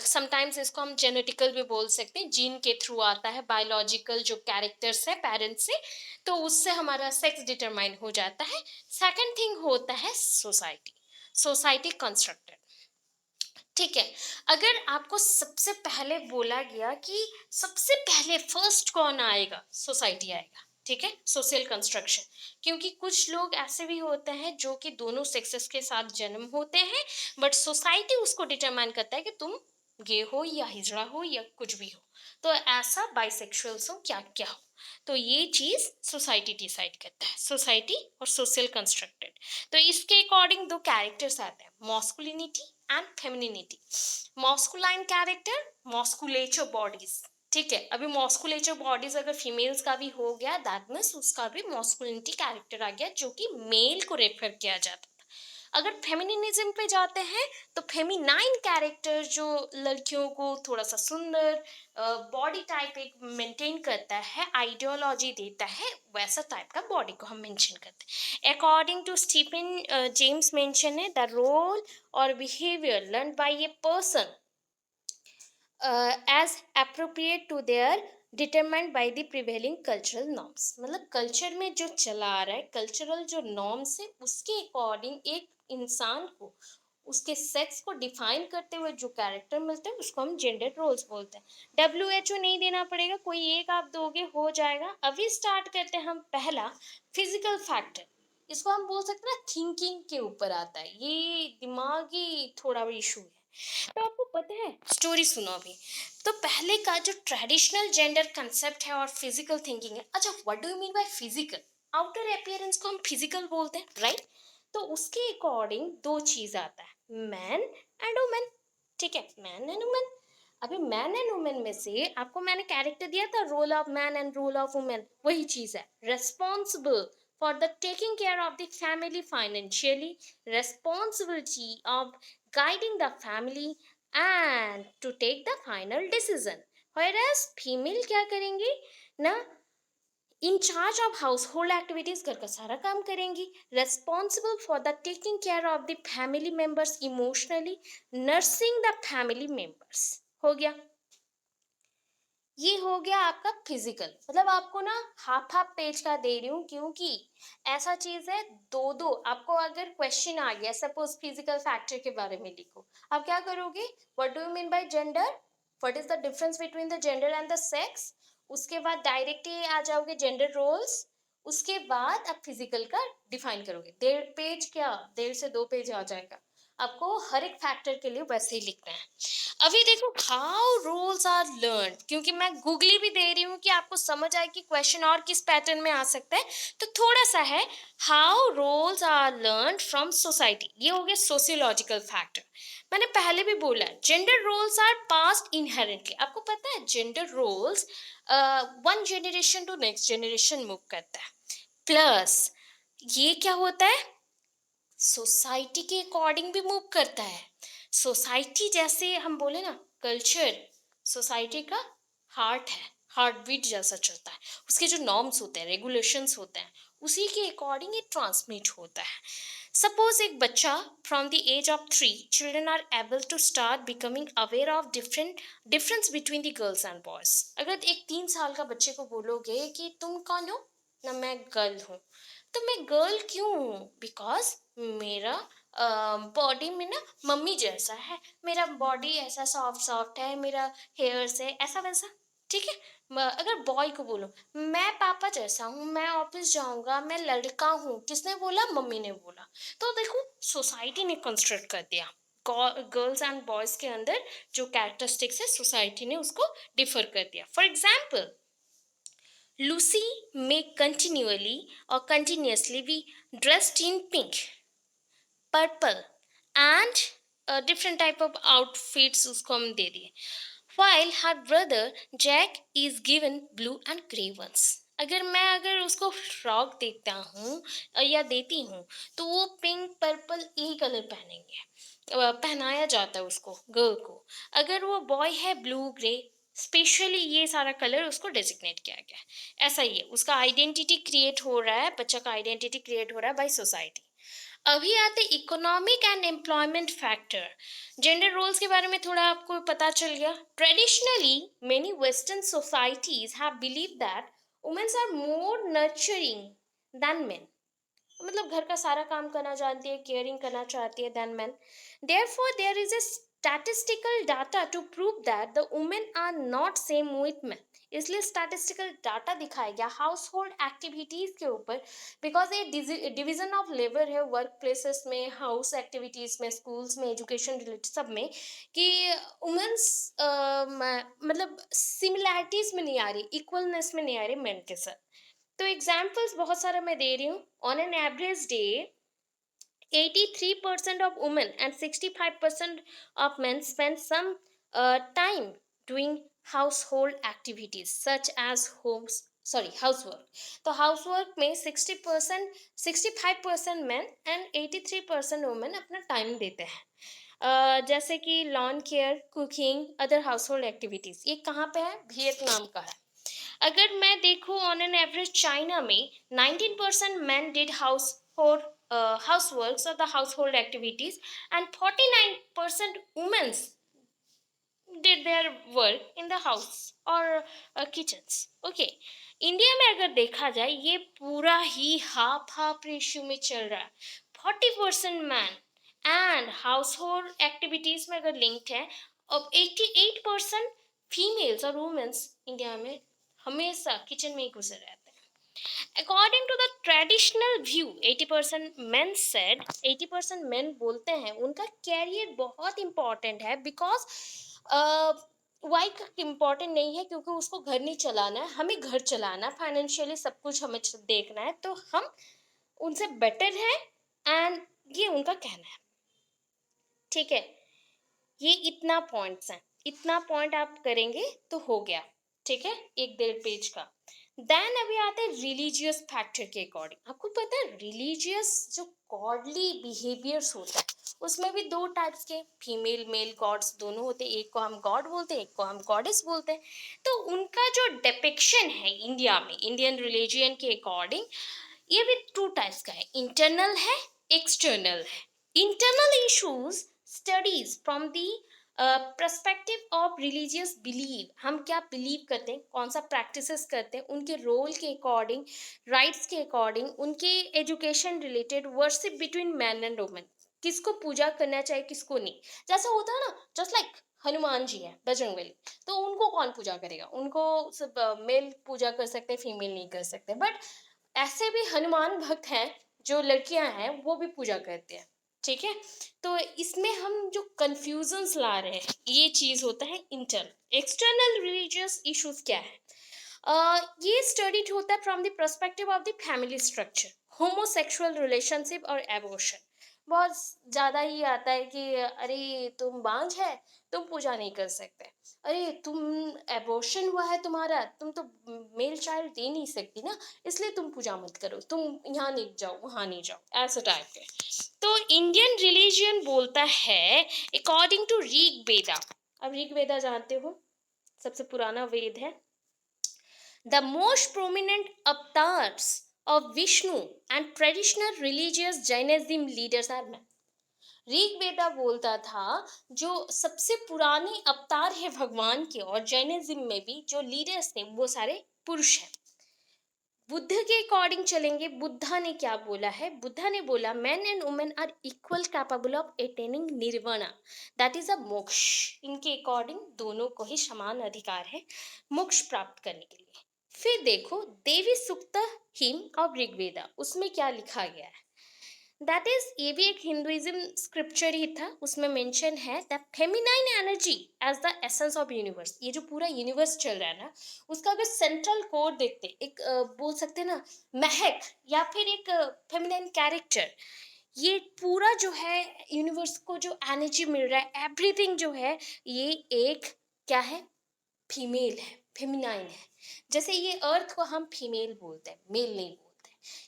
sometimes इसको हम जेनेटिकल भी बोल सकते हैं, जीन के थ्रू आता है, बायोलॉजिकल जो कैरेक्टर्स है पेरेंट्स से, तो उससे हमारा सेक्स डिटरमाइन हो जाता है। सेकंड थिंग होता है सोसाइटी, सोसाइटी कंस्ट्रक्टेड, ठीक है। अगर आपको सबसे पहले बोला गया कि सबसे पहले फर्स्ट कौन आएगा, सोसाइटी आएगा, ठीक है, सोशल कंस्ट्रक्शन। क्योंकि कुछ लोग ऐसे भी होते हैं जो कि दोनों सेक्सेस के साथ जन्म होते हैं, बट सोसाइटी उसको डिटरमाइन करता है कि तुम गे हो या हिजड़ा हो या कुछ भी हो। तो ऐसा बाइसेक्सुअल्स हो क्या क्या हो, तो ये चीज सोसाइटी डिसाइड करता है, सोसाइटी और सोशल कंस्ट्रक्टेड। तो इसके अकॉर्डिंग दो कैरेक्टर्स आते हैं, मॉस्कुलिनिटी एंड फेमिनिनिटी। मॉस्कुलाइन कैरेक्टर, मॉस्कुलेचर बॉडीज, ठीक है। अभी मॉस्कुलेचर बॉडीज अगर फीमेल्स का भी हो गया, दैट मीन्स उसका भी मॉस्कुलिनिटी कैरेक्टर आ गया, जो कि मेल को रेफर किया जाता था। अगर फेमिनिज्म पे जाते हैं तो फेमिनाइन कैरेक्टर जो लड़कियों को थोड़ा सा सुंदर बॉडी टाइप एक मेंटेन करता है, आइडियोलॉजी देता है, वैसा टाइप का बॉडी को हम मेंशन करते हैं। According to Stephen James mention है, द रोल और behaviour learn by a person as appropriate to their determined by the prevailing cultural norms. मतलब कल्चर में जो चला आ रहा है, कल्चरल जो नॉर्म्स है, उसके अकॉर्डिंग एक इंसान को उसके सेक्स को डिफाइन करते हुए जो कैरेक्टर मिलते हैं उसको हम जेंडर रोल्स बोलते हैं। WHO नहीं देना पड़ेगा, कोई एक आप दोगे हो जाएगा। अभी स्टार्ट करते हैं हम पहला, फिजिकल फैक्टर। इसको हम बोल सकते हैं ना, थिंकिंग के ऊपर आता है, ये दिमागी थोड़ा इशू है। तो आपको पता है, स्टोरी सुनो अभी। तो पहले का जो ट्रेडिशनल जेंडर कंसेप्ट है और फिजिकल थिंकिंग है, अच्छा what do you mean by physical? Outer appearance को हम फिजिकल बोलते हैं, राइट? तो उसके अकॉर्डिंग दो चीज आता है, मैन एंड वुमेन, ठीक है, मैन एंड वुमेन। अभी मैन एंड वुमेन में से आपको मैंने कैरेक्टर दिया था, role of man and role of women, वही चीज है, responsible for the taking care of the family financially, responsibility of guiding the family and to take the final decision, whereas female क्या करेंगी ना, in charge of house hold activities, घर का सारा काम करेंगी, responsible for the taking care of the family members emotionally, nursing the family members. हो गया, ये हो गया आपका फिजिकल। मतलब आपको ना हाफ हाफ पेज का दे रही हूँ, क्योंकि ऐसा चीज है, दो दो आपको अगर क्वेश्चन आ गया, सपोज फिजिकल फैक्टर के बारे में लिखो, आप क्या करोगे, what do you mean by gender, what is the difference between the gender and the sex, उसके बाद डायरेक्ट ही आ जाओगे जेंडर रोल्स, उसके बाद आप फिजिकल का डिफाइन करोगे। 1.5 पेज क्या, 1.5 से 2 पेज आ जाएगा। आपको हर एक फैक्टर के लिए वैसे ही लिखना है। अभी देखो, हाउ रूल्स आर लर्न, क्योंकि मैं गूगली भी दे रही हूँ कि आपको समझ आए कि क्वेश्चन और किस पैटर्न में आ सकता है। तो थोड़ा सा है, how rules are learn from society, ये हो गया सोशियोलॉजिकल फैक्टर। मैंने पहले भी बोला, gender roles are passed inherently. आपको पता है gender roles one generation to next generation move करता है। प्लस ये क्या होता है, सोसाइटी के अकॉर्डिंग भी मूव करता है। सोसाइटी जैसे हम बोले ना, कल्चर सोसाइटी का हार्ट है, हार्ट बीट जैसा चलता है। उसके जो नॉर्म्स होते हैं, रेगुलेशंस होते हैं, उसी के अकॉर्डिंग ये ट्रांसमिट होता है। सपोज एक बच्चा, from the age of 3 children are able to start becoming aware of difference between the girls and boys. अगर एक 3 साल का बच्चे को बोलोगे कि तुम कौन हो ना, मैं गर्ल हूँ, तो मैं गर्ल क्यों हूँ, बिकॉज मेरा बॉडी में ना मम्मी जैसा है, मेरा बॉडी ऐसा सॉफ्ट सॉफ्ट है, मेरा हेयर्स है ऐसा वैसा, ठीक है। अगर बॉय को बोलो, मैं पापा जैसा हूँ, मैं ऑफिस जाऊंगा, मैं लड़का हूँ, किसने बोला, मम्मी ने बोला। तो देखो, सोसाइटी ने कंस्ट्रक्ट कर दिया, गर्ल्स एंड बॉयज के अंदर जो कैरेक्टरिस्टिक्स है, सोसाइटी ने उसको डिफर कर दिया। For example, Lucy may continually or continuously be dressed in pink, purple and different type of outfits उसको हम दे दिए, while her brother Jack is given blue and grey ones। अगर उसको फ्रॉक देता हूँ या देती हूँ, तो वो पिंक पर्पल यही कलर पहनेंगे, पहनाया जाता है उसको, गर्ल को। अगर वो बॉय है, ब्लू ग्रे, स्पेशली ये सारा कलर उसको डेजिग्नेट किया गया है। ऐसा ही है, उसका आइडेंटिटी क्रिएट हो रहा है, बच्चा का आइडेंटिटी क्रिएट हो रहा है बाय सोसाइटी। अभी आते economic and employment factor. Gender roles के बारे में थोड़ा आपको पता चल गया। Traditionally many western societies have believe that women's are more nurturing than men. मतलब घर का सारा काम करना जानती है, केयरिंग करना चाहती है than man. Therefore there is a statistical data to prove that the women are not same with men. इसलिए statistical data दिखाया गया हाउस होल्ड एक्टिविटीज के ऊपर, बिकॉज ये डिवीजन ऑफ लेबर है वर्क प्लेसेस में, हाउस एक्टिविटीज में, स्कूल्स में, एजुकेशन रिलेटेड सब में, कि वुमेन्स मतलब सिमिलैरिटीज में नहीं आ रही, इक्वलनेस में नहीं आ रही मेन के साथ. तो एग्जाम्पल्स बहुत सारे मैं दे रही हूँ. On an average day 83% of women and 65% of men spend some time doing household activities such as housework. तो हाउसवर्क में 65% men and 83% women अपना टाइम देते हैं. जैसे कि lawn care, cooking, other house hold activities. ये कहाँ पे है? वियतनाम का है. अगर मैं देखूँ ऑन एन एवरेज चाइना में 19% men did houseworks or the household activities and 49% women did their work in the house or kitchens. Okay. India में अगर देखा जाए ये पूरा ही हाफ हाफ रेशियो में चल रहा है. 40% man and house hold activities में अगर लिंक्ड है, अब 88% फीमेल्स और वुमेन्स इंडिया में हमेशा किचन में ही घुसे रहते हैं. According to the traditional view, 80% men said, 80% men बोलते हैं उनका कैरियर बहुत इम्पोर्टेंट है, बिकॉज वाइफ इम्पोर्टेंट नहीं है क्योंकि उसको घर नहीं चलाना है, हमें घर चलाना, फाइनेंशियली सब कुछ हमें देखना है, तो हम उनसे बेटर है. एंड ये उनका कहना है. ठीक है, ये इतना पॉइंट्स हैं, इतना पॉइंट आप करेंगे तो हो गया. ठीक है, 1.5 पेज का. देन अभी आते हैं रिलीजियस फैक्टर के अकॉर्डिंग. आपको पता है रिलीजियस जो गॉडली बिहेवियर्स होता है उसमें भी दो टाइप्स के फीमेल मेल गॉड्स दोनों होते हैं. एक को हम गॉड बोलते हैं, एक को हम गॉडेस बोलते हैं. तो उनका जो डिपिक्शन है इंडिया में, इंडियन रिलीजियन के अकॉर्डिंग, ये भी टू टाइप्स का है, इंटरनल है, एक्सटर्नल है. Internal issues studies from the perspective of religious believe. हम क्या बिलीव करते हैं, कौन सा प्रैक्टिसेस करते हैं, उनके रोल के अकॉर्डिंग, राइट्स के अकॉर्डिंग, उनके education related, worship between man and women, किसको पूजा करना चाहिए किसको नहीं. जैसा होता है ना, जस्ट लाइक हनुमान जी है, बजरंगबली, तो उनको कौन पूजा करेगा? उनको सब मेल पूजा कर सकते हैं, फीमेल नहीं कर सकते. बट ऐसे भी हनुमान भक्त हैं जो लड़कियां हैं वो भी पूजा करते हैं. ठीक है, तो इसमें हम जो कंफ्यूजन्स ला रहे हैं ये चीज होता है इंटरनल. एक्सटर्नल रिलीजियस इश्यूज क्या है? ये स्टडीड होता है from the perspective of the family structure, homosexual relationship और एबॉर्शन. बहुत ज़्यादा ही आता है कि अरे तुम बांझ है, तुम पूजा नहीं कर सकते, अरे तुम एबॉर्शन हुआ है तुम्हारा, तुम तो मेल चाइल्ड दे नहीं सकती ना, इसलिए तुम पूजा मत करो, तुम यहाँ नहीं जाओ वहाँ नहीं जाओ, ऐसा टाइप के. तो इंडियन रिलीजियन बोलता है अकॉर्डिंग टू ऋग वेदा. अब ऋग वेदा जानते हो, सबसे पुराना वेद है. The most prominent avatars of Vishnu and traditional religious Jainism leaders are men. Rig वेदा बोलता था जो सबसे पुराने अवतार है भगवान के और जैनिज्म में भी जो लीडर्स थे वो सारे पुरुष हैं. बुद्ध के अकॉर्डिंग चलेंगे, बुद्धा ने क्या बोला है? बुद्धा ने बोला man and women are equal capable of attaining nirvana, that is a moksha. इनके अकॉर्डिंग दोनों को ही समान अधिकार है मोक्ष प्राप्त करने के लिए. फिर देखो देवी सुक्त हिम और ऋग्वेदा, उसमें क्या लिखा गया है? दैट इज, ये भी एक हिंदुइज्म स्क्रिप्चर ही था, उसमें मेंशन है that feminine energy as the essence of universe. ये जो पूरा यूनिवर्स चल रहा है ना, उसका अगर सेंट्रल कोड देखते, एक बोल सकते हैं ना महक, या फिर एक फेमिनाइन कैरेक्टर, ये पूरा जो है यूनिवर्स को जो एनर्जी मिल रहा है, एवरीथिंग जो है, ये एक क्या है? फीमेल है, फेमिनाइन है. जैसे ये अर्थ को हम फीमेल बोलते हैं, मेल नहीं बोलते.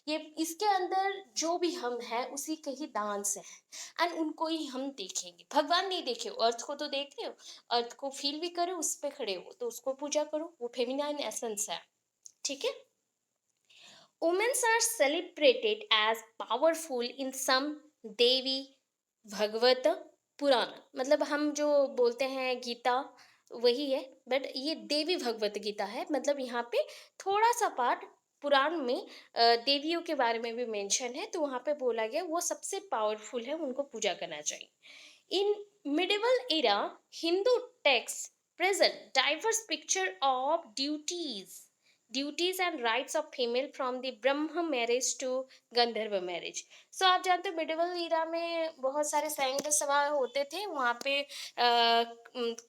ये इसके अंदर जो भी हम हैं उसी के ही डांस है, एंड उनको ही हम देखेंगे. भगवान नहीं देखे, अर्थ को तो देख रहे हो, अर्थ को फील भी करो, उस पे खड़े हो तो उसको पूजा करो, वो फेमिनाइन एसेंस है. ठीक है, women's are celebrated as powerful in some Devi Bhagavat Purana. मतलब हम जो बोलते हैं गीता वही है, बट ये देवी भगवत गीता है. मतलब यहाँ पे थोड़ा सा पार्ट पुराण में देवियों के बारे में भी मेंशन है, तो वहाँ पे बोला गया वो सबसे पावरफुल है, उनको पूजा करना चाहिए. इन medieval era Hindu texts present diverse picture of duties and rights of female from the Brahma marriage to Gandharva marriage. सो आप जानते हो मिडिवल ईरा में बहुत सारे सैंग्र सभा होते थे वहाँ पे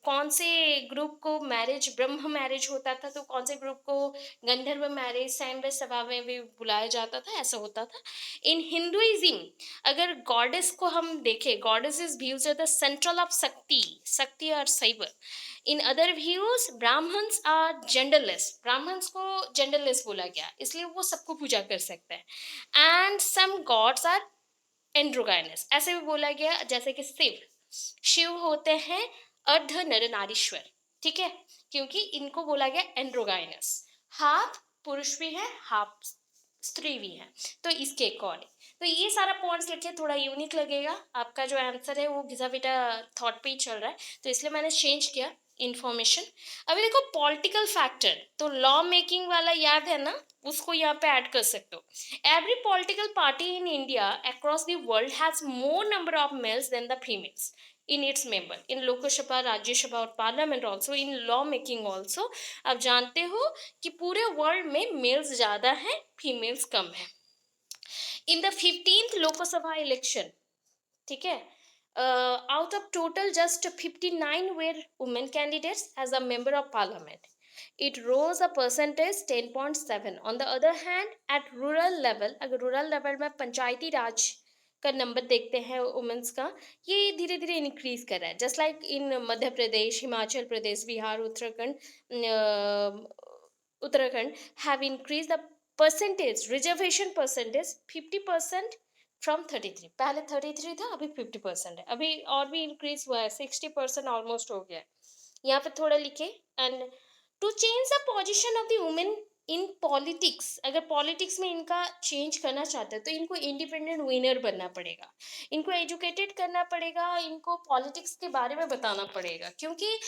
कौन से ग्रुप को मैरिज ब्रह्म मैरिज होता था तो कौन से ग्रुप को गंधर्व मैरिज सैंग्र सभा में भी बुलाया जाता था, ऐसा होता था. इन हिंदुइज्म अगर गॉडेस को हम देखें, goddess is views at the central of Shakti और साइबर. In other views Brahmans are genderless, Brahmans को जेंडरलेस बोला गया इसलिए वो सबको पूजा कर सकते हैं. And some gods are androgynous, ऐसे भी बोला गया जैसे कि शिव होते हैं अर्ध नर नारीश्वर, ठीक है, क्योंकि इनको बोला गया एंड्रोगाइनस, हाफ पुरुष भी है हाफ स्त्री भी है, तो इसके अकॉर्डिंग. तो ये सारा पॉइंट्स लिखे, थोड़ा यूनिक लगेगा, आपका जो आंसर है वो घिसा पिटा थॉट पे ही चल रहा है तो इसलिए मैंने चेंज किया इंफॉर्मेशन. अभी देखो पॉलिटिकल फैक्टर, तो लॉ मेकिंग वाला याद है ना, उसको यहाँ पे ऐड कर सकते हो. Every political party in India across the world has more number of males than the females in its member in Lok Sabha, Rajya Sabha और parliament also in law making also. आप जानते हो कि पूरे वर्ल्ड में मेल्स ज़्यादा हैं फीमेल्स कम है. In the 15th Lok Sabha election, ठीक है, out of total just 59 were women candidates as a member of parliament. It rose a percentage 10.7. On the other hand, at rural level, अगर रूरल लेवल में पंचायती राज का नंबर देखते हैं वुमेन्स का, ये धीरे धीरे इंक्रीज कर रहा है. Just like in Madhya Pradesh, Himachal Pradesh, Bihar, Uttarakhand have increase the percentage, reservation percentage 50% from 33. पहले 33 था, अभी 50% है, अभी और भी इंक्रीज हुआ है, 60% ऑलमोस्ट हो गया है. यहाँ पे थोड़ा लिखे. And to change the position of the women in politics, अगर पॉलिटिक्स में इनका चेंज करना चाहते हैं तो इनको इंडिपेंडेंट विनर बनना पड़ेगा, इनको एजुकेटेड करना पड़ेगा, इनको पॉलिटिक्स के बारे में बताना पड़ेगा. क्योंकि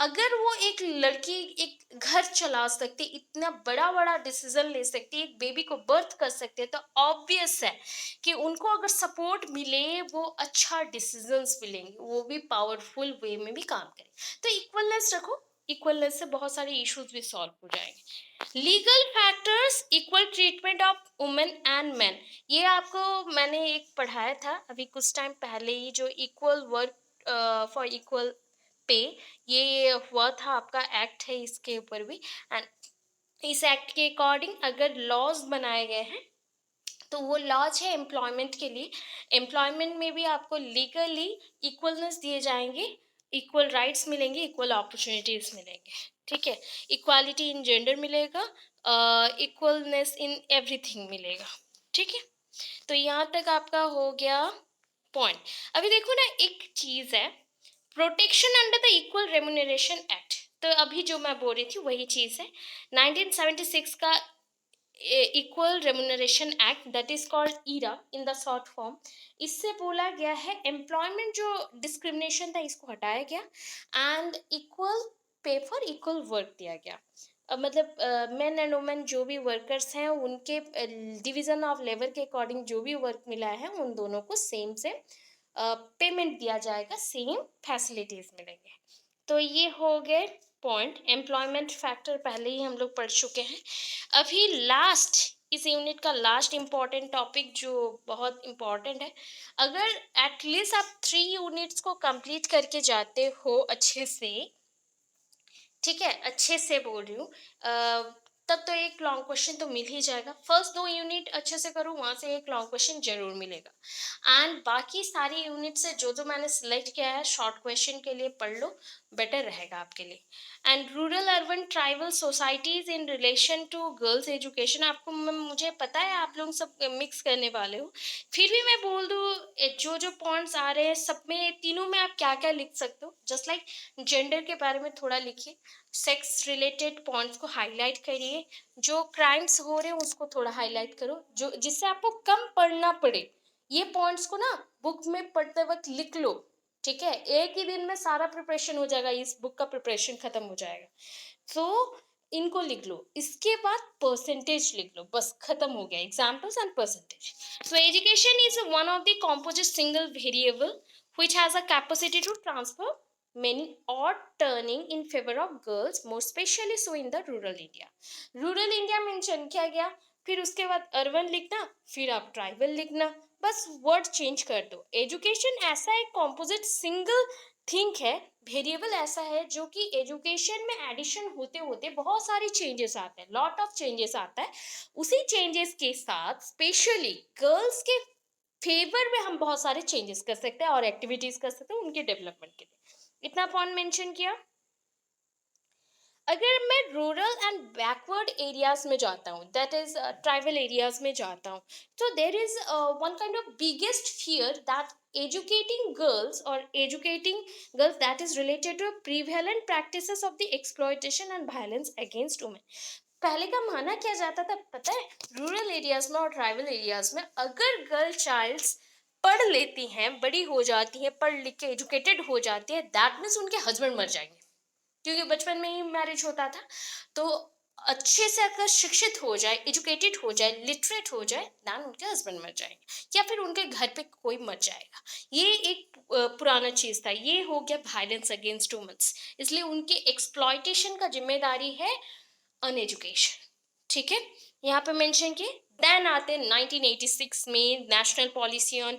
अगर वो एक लड़की एक घर चला सकती, इतना बड़ा बड़ा डिसीजन ले सकती, एक बेबी को बर्थ कर सकते हैं, तो ऑब्वियस है कि उनको अगर सपोर्ट मिले वो अच्छा डिसीजंस मिलेंगे, वो भी पावरफुल वे में भी काम करें. तो इक्वलनेस रखो, इक्वलनेस से बहुत सारे इश्यूज भी सॉल्व हो जाएंगे. Legal factors equal treatment of women and man, ये आपको मैंने एक पढ़ाया था अभी कुछ टाइम पहले ही, जो equal work for equal pay, ये हुआ था, आपका एक्ट है इसके ऊपर भी. एंड इस एक्ट के अकॉर्डिंग अगर लॉज बनाए गए हैं तो वो लॉज है एम्प्लॉयमेंट के लिए, एम्प्लॉयमेंट में भी आपको लीगली इक्वलनेस दिए जाएंगे, इक्वल राइट्स मिलेंगे, इक्वल अपॉर्चुनिटीज मिलेंगे, ठीक है, इक्वालिटी इन जेंडर मिलेगा, इक्वलनेस इन एवरीथिंग मिलेगा, ठीक है. तो यहाँ तक आपका हो गया पॉइंट. अभी देखो ना, एक चीज है protection under the equal remuneration act, तो अभी जो मैं बोल रही थी वही चीज है. 1976 का equal remuneration act, that is called ERA in the short form. इससे बोला गया है एम्प्लॉयमेंट जो डिस्क्रिमिनेशन था इसको हटाया गया and equal pay for equal work दिया गया. मतलब मेन एंड वुमेन जो भी वर्कर्स हैं उनके डिवीजन ऑफ लेबर के अकॉर्डिंग जो भी वर्क मिला है उन दोनों को सेम से पेमेंट दिया जाएगा, सेम फैसिलिटीज मिलेंगे. तो ये हो गए पॉइंट. एम्प्लॉयमेंट फैक्टर पहले ही हम लोग पढ़ चुके हैं. अभी लास्ट, इस यूनिट का लास्ट इम्पॉर्टेंट टॉपिक जो बहुत इम्पॉर्टेंट है, अगर एटलीस्ट आप 3 यूनिट्स को कंप्लीट करके जाते हो अच्छे से, ठीक है, अच्छे से बोल रही हूँ, तब तो एक लॉन्ग क्वेश्चन तो मिल ही जाएगा. फर्स्ट 2 यूनिट अच्छे से करो, वहाँ से एक लॉन्ग क्वेश्चन जरूर मिलेगा. एंड बाकी सारी यूनिट से जो जो मैंने सिलेक्ट किया है शॉर्ट क्वेश्चन के लिए पढ़ लो, बेटर रहेगा आपके लिए. And rural urban tribal societies in relation to girls education, आपको मुझे पता है आप लोग सब मिक्स करने वाले हो, फिर भी मैं बोल दूँ जो जो पॉइंट्स आ रहे हैं सब में, तीनों में आप क्या क्या लिख सकते हो. जस्ट लाइक जेंडर के बारे में थोड़ा लिखिए, सेक्स रिलेटेड पॉइंट्स को हाईलाइट करिए, जो क्राइम्स हो रहे हैं उसको थोड़ा हाईलाइट करो, जो जिससे आपको कम पढ़ना पड़े. ये पॉइंट्स को ना बुक में पढ़ते वक्त लिख लो, ठीक है, एक ही दिन में सारा प्रिपरेशन हो जाएगा, इस बुक का प्रिपरेशन खत्म हो जाएगा. तो इनको लिख लो, इसके बाद परसेंटेज लिख लो, बस खत्म हो गया, examples and percentage. So education is one of the composite single variable which has a capacity to transfer many or turning in favor of girls, more especially so in the rural India. Rural India mention किया गया, फिर उसके बाद अर्बन लिखना, फिर आप ट्राइबल लिखना, बस वर्ड चेंज कर दो. एजुकेशन ऐसा एक कॉम्पोजिट सिंगल थिंक है, वेरिएबल ऐसा है जो कि एजुकेशन में एडिशन होते होते बहुत सारी चेंजेस आते हैं, लॉट ऑफ चेंजेस आता है. उसी चेंजेस के साथ स्पेशली गर्ल्स के फेवर में हम बहुत सारे चेंजेस कर सकते हैं और एक्टिविटीज कर सकते हैं उनके डेवलपमेंट के लिए. इतना पॉइंट मेंशन किया. अगर मैं रूरल एंड बैकवर्ड एरियाज में जाता हूँ, दैट इज ट्राइबल एरियाज में जाता हूँ, तो there is one kind of biggest fear that educating girls or educating girls that is related to prevalent practices of the exploitation and violence against women. पहले का माना क्या जाता था पता है, रूरल एरियाज में और ट्राइबल एरियाज में अगर गर्ल चाइल्ड्स पढ़ लेती हैं, बड़ी हो जाती हैं, पढ़ लिख के एजुकेटेड हो जाती है, दैट मीन्स उनके हस्बैंड मर जाएंगे, क्योंकि बचपन में ही मैरिज होता था. तो अच्छे से अगर शिक्षित हो जाए, एजुकेटेड हो जाए, लिटरेट हो जाए, दैन उनके हस्बैंड मर जाएंगे या फिर उनके घर पे कोई मर जाएगा. ये एक पुराना चीज था. ये हो गया वायलेंस अगेंस्ट वुमेन्स, इसलिए उनके एक्सप्लॉयटेशन का जिम्मेदारी है अनएजुकेशन. ठीक है, यहाँ पे मेंशन किए. देन आते 1986 में नेशनल पॉलिसी ऑन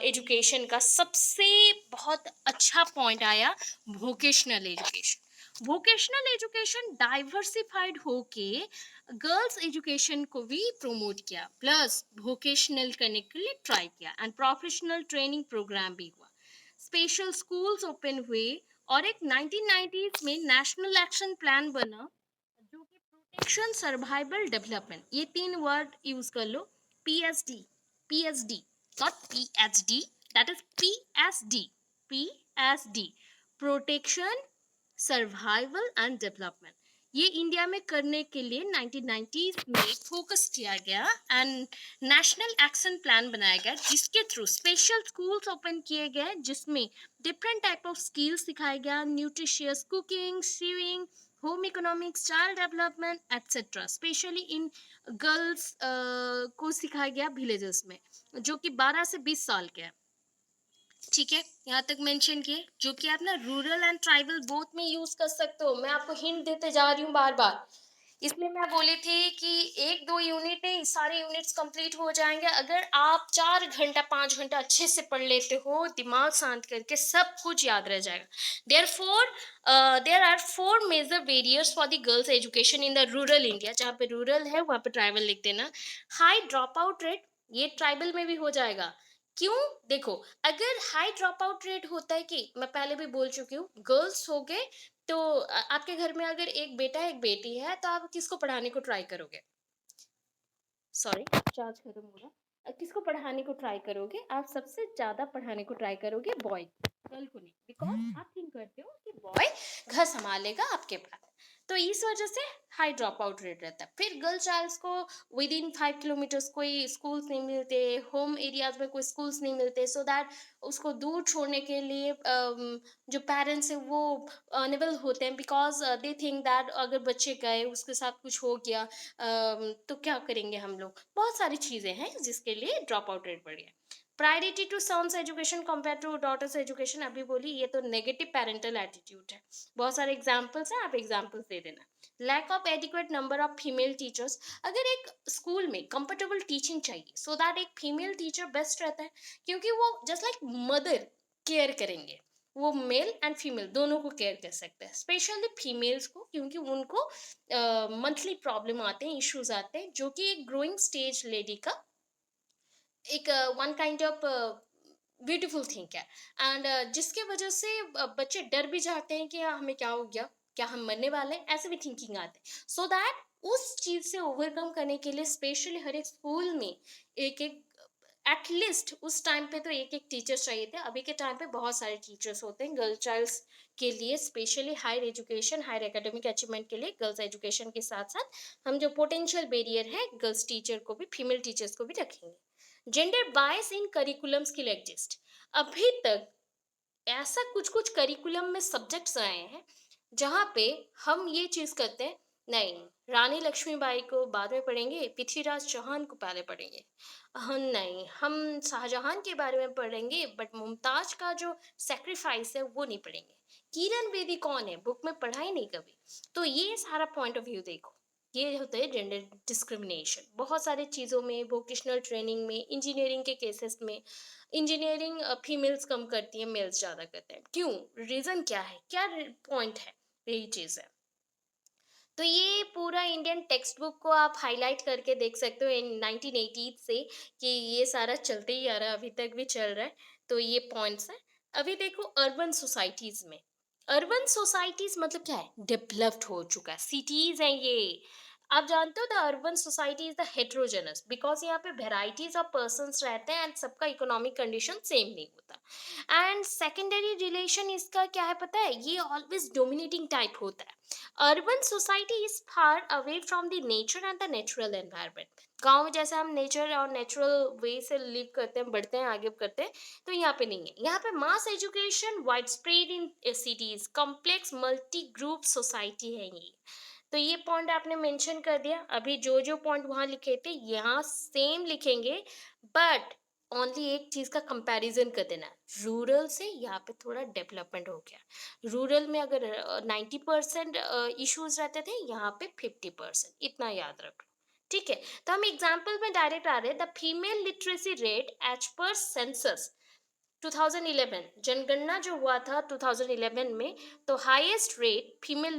एजुकेशन का सबसे बहुत अच्छा पॉइंट आया, vocational education. Vocational education diversified होके गर्ल्स एजुकेशन को भी प्रमोट किया, प्लस वोकेशनल करने के लिए ट्राई किया एंड प्रोफेशनल ट्रेनिंग प्रोग्राम भी हुआ. स्पेशल स्कूल्स ओपन हुए और एक 1990s में नेशनल एक्शन प्लान बना जो कि प्रोटेक्शन सर्वाइवल डेवलपमेंट, ये तीन वर्ड यूज कर लो. PSD, PSD not PhD, that is PSD, PSD, protection survival and development. ये इंडिया में करने के लिए 1990s में फोकस किया गया एंड नेशनल एक्शन प्लान बनाया गया, जिसके थ्रू स्पेशल स्कूल्स ओपन किए गए जिसमें डिफरेंट टाइप ऑफ स्किल्स सिखाया गया, nutritious cooking, sewing, home economics, child development etcetera. Specially इन गर्ल्स को सिखाया गया विलेजेस में, जो कि 12 से 20 साल के हैं. ठीक है, यहाँ तक मेंशन किए, जो कि आप ना रूरल एंड ट्राइबल बोथ में यूज कर सकते हो. मैं आपको हिंट देते जा रही हूँ बार बार, इसलिए मैं बोली थी कि एक दो यूनिट नहीं, सारे यूनिट्स कंप्लीट हो जाएंगे अगर आप 4 घंटा 5 घंटा अच्छे से पढ़ लेते हो, दिमाग शांत करके सब कुछ याद रह जाएगा. There are 4 major barriers for the girls education in the rural India. जहाँ पे रूरल है वहाँ पे ट्राइबल लिख देना. हाई ड्रॉप आउट रेट, ये ट्राइबल में भी हो जाएगा. क्यों? देखो, अगर हाई ड्रॉप आउट रेट होता है, कि मैं पहले भी बोल चुकी हूँ, गर्ल्स हो गए तो आपके घर में अगर एक बेटा है एक बेटी है तो आप किसको पढ़ाने को ट्राई करोगे? सॉरी, चार्ज खत्म हो रहा. किसको पढ़ाने को ट्राई करोगे? आप सबसे ज्यादा पढ़ाने को ट्राई करोगे बॉय, गर्ल को नहीं, बिकॉज आप थिंक करते हो कि बॉय घर संभालेगा आपके बाद. तो इस वजह से हाई ड्रॉप आउट रेट रहता है. फिर गर्ल चाइल्ड्स को विद इन 5 किलोमीटर्स कोई स्कूल्स नहीं मिलते, होम एरियाज में कोई स्कूल्स नहीं मिलते, सो दैट उसको दूर छोड़ने के लिए जो पेरेंट्स हैं वो अनेबल होते हैं, बिकॉज दे थिंक दैट अगर बच्चे गए उसके साथ कुछ हो गया तो क्या करेंगे हम लोग. बहुत सारी चीज़ें हैं जिसके लिए ड्रॉप आउट रेट बढ़ गया. Priority to sons education compare to daughters education, अभी बोली, ये तो नेगेटिव पेरेंटल एटीट्यूड है. बहुत सारे एग्जाम्पल्स हैं, आप एग्जाम्पल्स दे देना. Lack of adequate number of female teachers, अगर एक स्कूल में कंफर्टेबल टीचिंग चाहिए सो दैट एक फीमेल टीचर बेस्ट रहता है, क्योंकि वो जस्ट लाइक मदर केयर करेंगे, वो मेल एंड फीमेल दोनों को केयर कर सकते हैं, स्पेशली फीमेल्स को, क्योंकि उनको मंथली प्रॉब्लम आते हैं, इश्यूज आते हैं, जो कि एक ग्रोइंग स्टेज लेडी का एक one kind of beautiful thing है. एंड जिसके वजह से बच्चे डर भी जाते हैं कि हमें क्या हो गया, क्या हम मरने वाले हैं, ऐसे भी थिंकिंग आते हैं. सो दैट उस चीज से ओवरकम करने के लिए स्पेशली हर एक स्कूल में एक एक एटलीस्ट उस टाइम पे तो एक एक टीचर चाहिए थे. अभी के टाइम पे बहुत सारे टीचर्स होते हैं गर्ल चाइल्ड्स के लिए, specially higher education, higher academic achievement के लिए. गर्ल्स एजुकेशन के साथ साथ हम जो पोटेंशियल बैरियर है गर्ल्स टीचर को भी, फीमेल टीचर्स को भी रखेंगे. जेंडर बायस इन करिकुलम्स के लिए एग्जिस्ट, अभी तक ऐसा कुछ कुछ करिकुलम में सब्जेक्ट्स आए हैं जहाँ पे हम ये चीज करते हैं, नहीं रानी लक्ष्मीबाई को बाद में पढ़ेंगे, पृथ्वीराज चौहान को पहले पढ़ेंगे। नहीं, हम शाहजहां के बारे में पढ़ेंगे बट मुमताज का जो सैक्रिफाइस है वो नहीं पढ़ेंगे। किरण बेदी कौन है, बुक में पढ़ा ही नहीं कभी। तो ये सारा पॉइंट ऑफ व्यू देखो, ये होता है जेंडर डिस्क्रिमिनेशन बहुत सारी चीज़ों में, वोकेशनल ट्रेनिंग में, इंजीनियरिंग के केसेस में। इंजीनियरिंग फीमेल्स कम करती हैं, मेल्स ज़्यादा करते हैं, क्यों? रीज़न क्या है, क्या पॉइंट है? यही चीज़ है। तो ये पूरा इंडियन टेक्स्ट बुक को आप हाईलाइट करके देख सकते हो इन 1980 से, कि ये सारा चलते ही आ रहा है, अभी तक भी चल रहा है। तो ये पॉइंट्स हैं। अभी देखो अर्बन सोसाइटीज में, अर्बन सोसाइटीज मतलब क्या है, डेवलप्ड हो चुका है, सिटीज हैं ये। आप जानते हो the urban society is the heterogeneous, because यहाँ पे वेराइटीज ऑफ पर्सन्स रहते हैं एंड सबका इकोनॉमिक कंडीशन सेम नहीं होता। एंड सेकेंडरी रिलेशन इसका क्या है पता है, ये ऑलवेज डोमिनेटिंग टाइप होता है। Urban society is far away from the nature and the natural environment. गांव में जैसे हम नेचर और नेचुरल वे से लिव करते हैं, बढ़ते हैं, आगे करते हैं, तो यहाँ पे नहीं है। यहाँ पे मास education wide spread in cities, complex multi group society है ये। तो ये पॉइंट आपने मेंशन कर दिया। अभी जो जो पॉइंट वहां लिखे थे यहाँ सेम लिखेंगे, बट ओनली एक चीज का कंपैरिजन कर देना, रूरल से यहाँ पे थोड़ा डेवलपमेंट हो गया। रूरल में अगर 90% इश्यूज रहते थे, यहाँ पे 50%, इतना याद रख लो। ठीक है, तो हम एग्जाम्पल में डायरेक्ट आ रहे हैं। The female literacy rate as per census 2011, जनगणना जो हुआ था 2011 में, तो highest rate female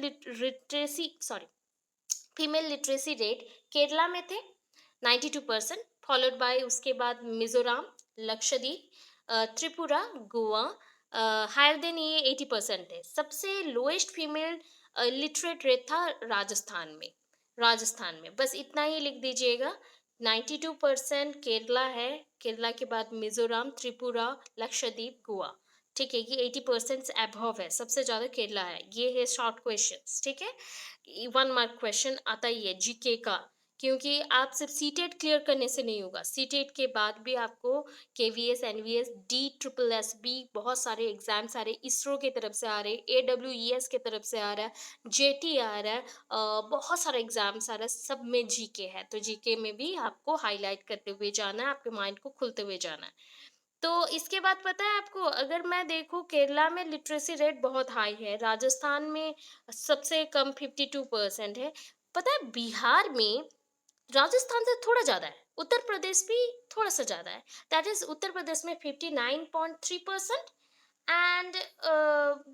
literacy rate Kerala में थे 92%, फॉलोड बाय उसके बाद मिजोरम, लक्षद्वीप, त्रिपुरा, गोवा। हायर देन ये 80% है। सबसे लोएस्ट फीमेल लिटरेट रेट था राजस्थान में। बस इतना ही लिख दीजिएगा। 92% केरला है, केरला के बाद मिजोरम, त्रिपुरा, लक्षद्वीप, गोवा। ठीक है, ये 80% अबव है, सबसे ज्यादा केरला है। ये है शॉर्ट क्वेश्चंस, ठीक है, 1 मार्क क्वेश्चन आता ही है जीके का। क्योंकि आप सिर्फ सीटेट क्लियर करने से नहीं होगा, सीटेट के बाद भी आपको KVS, NVS, D triple S B, बहुत सारे एग्जाम्स आ रहे, इसरो की तरफ से आ रहे, एडब्ल्यूईएस की तरफ से आ रहा है, जेटी आ रहा है, बहुत सारे एग्जाम्स आ रहा है, सब में जीके है। तो जीके में भी आपको हाईलाइट करते हुए जाना है, आपके माइंड को खुलते हुए जाना है। तो इसके बाद पता है आपको, अगर मैं देखूं केरला में लिटरेसी रेट बहुत हाई है, राजस्थान में सबसे कम 52% है। पता है बिहार में राजस्थान से थोड़ा ज़्यादा है, उत्तर प्रदेश भी थोड़ा सा ज़्यादा है। दैट इज उत्तर प्रदेश में 59.3% एंड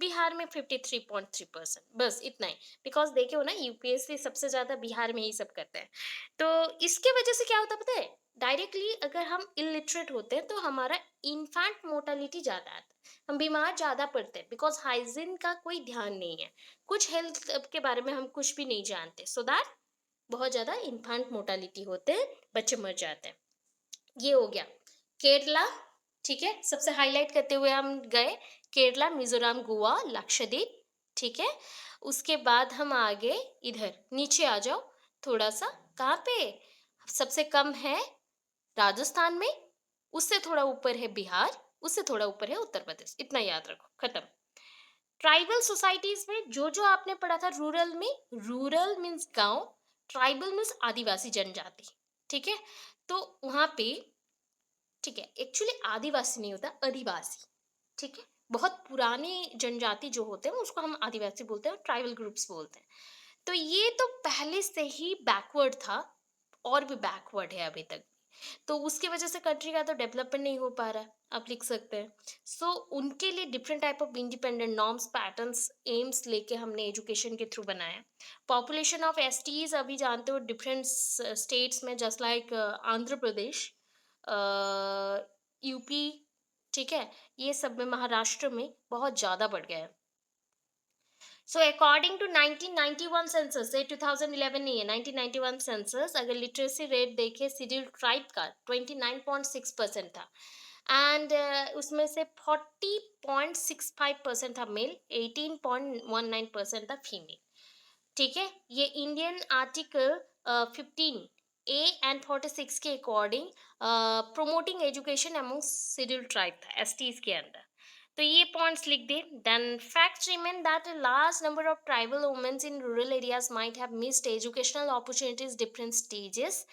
बिहार में 53.3%, बस इतना ही। बिकॉज देखे हो ना, यूपीएससी सबसे ज़्यादा बिहार में ही सब करते हैं। तो इसके वजह से क्या होता है पता है, डायरेक्टली अगर हम इलिटरेट होते हैं तो हमारा इन्फेंट मोर्टालिटी ज़्यादा आता है, हम बीमार ज़्यादा पड़ते हैं, बिकॉज हाइजीन का कोई ध्यान नहीं है, कुछ हेल्थ के बारे में हम कुछ भी नहीं जानते। सो दैट बहुत ज़्यादा इन्फेंट मोर्टालिटी होते हैं, बच्चे मर जाते हैं। ये हो गया केरला। ठीक है, सबसे हाईलाइट करते हुए हम गए केरला, मिजोरम, गोवा, लक्षद्वीप। ठीक है, उसके बाद हम आगे इधर नीचे आ जाओ थोड़ा सा। कहाँ पे सबसे कम है? राजस्थान में। उससे थोड़ा ऊपर है बिहार, उससे थोड़ा ऊपर है उत्तर प्रदेश। इतना याद रखो, खत्म। ट्राइबल सोसाइटीज में जो जो आपने पढ़ा था रूरल में, रूरल मीन्स गांव, ट्राइबल मीन्स आदिवासी जनजाति। ठीक है, तो वहां पे, ठीक है, एक्चुअली आदिवासी नहीं होता, अधिवासी। ठीक है, बहुत पुराने जनजाति जो होते हैं उसको हम आदिवासी बोलते हैं और ट्राइबल ग्रुप्स बोलते हैं। तो ये तो पहले से ही बैकवर्ड था, और भी बैकवर्ड है अभी तक। तो उसकी वजह से कंट्री का तो डेवलपमेंट नहीं हो पा रहा है, आप लिख सकते हैं। सो उनके लिए different type of independent norms, patterns, AIIMS लेके हमने एजुकेशन के थ्रू बनाया। पॉपुलेशन ऑफ एसटीज अभी जानते हो डिफरेंट स्टेट्स में, just like Andhra Pradesh, UP, ठीक है, ये सब में, महाराष्ट्र में बहुत ज़्यादा बढ़ गया है। सो अकॉर्डिंग टू 1991 सेंसस, ये 2011 नहीं है, 1991 सेंसस, अगर लिटरेसी रेट देखे शेड्यूल्ड ट्राइब का 29.6% था। एंड उसमें से 40.65% था मेल, 18.19% था फीमेल। ठीक है, ये इंडियन आर्टिकल 15 ए एंड 46 के according promoting education among scheduled tribe था, एसटीज के अंदर। तो ये पॉइंट्स लिख दे। Then facts remain that a large number of tribal women's in rural areas might have missed educational opportunities different stages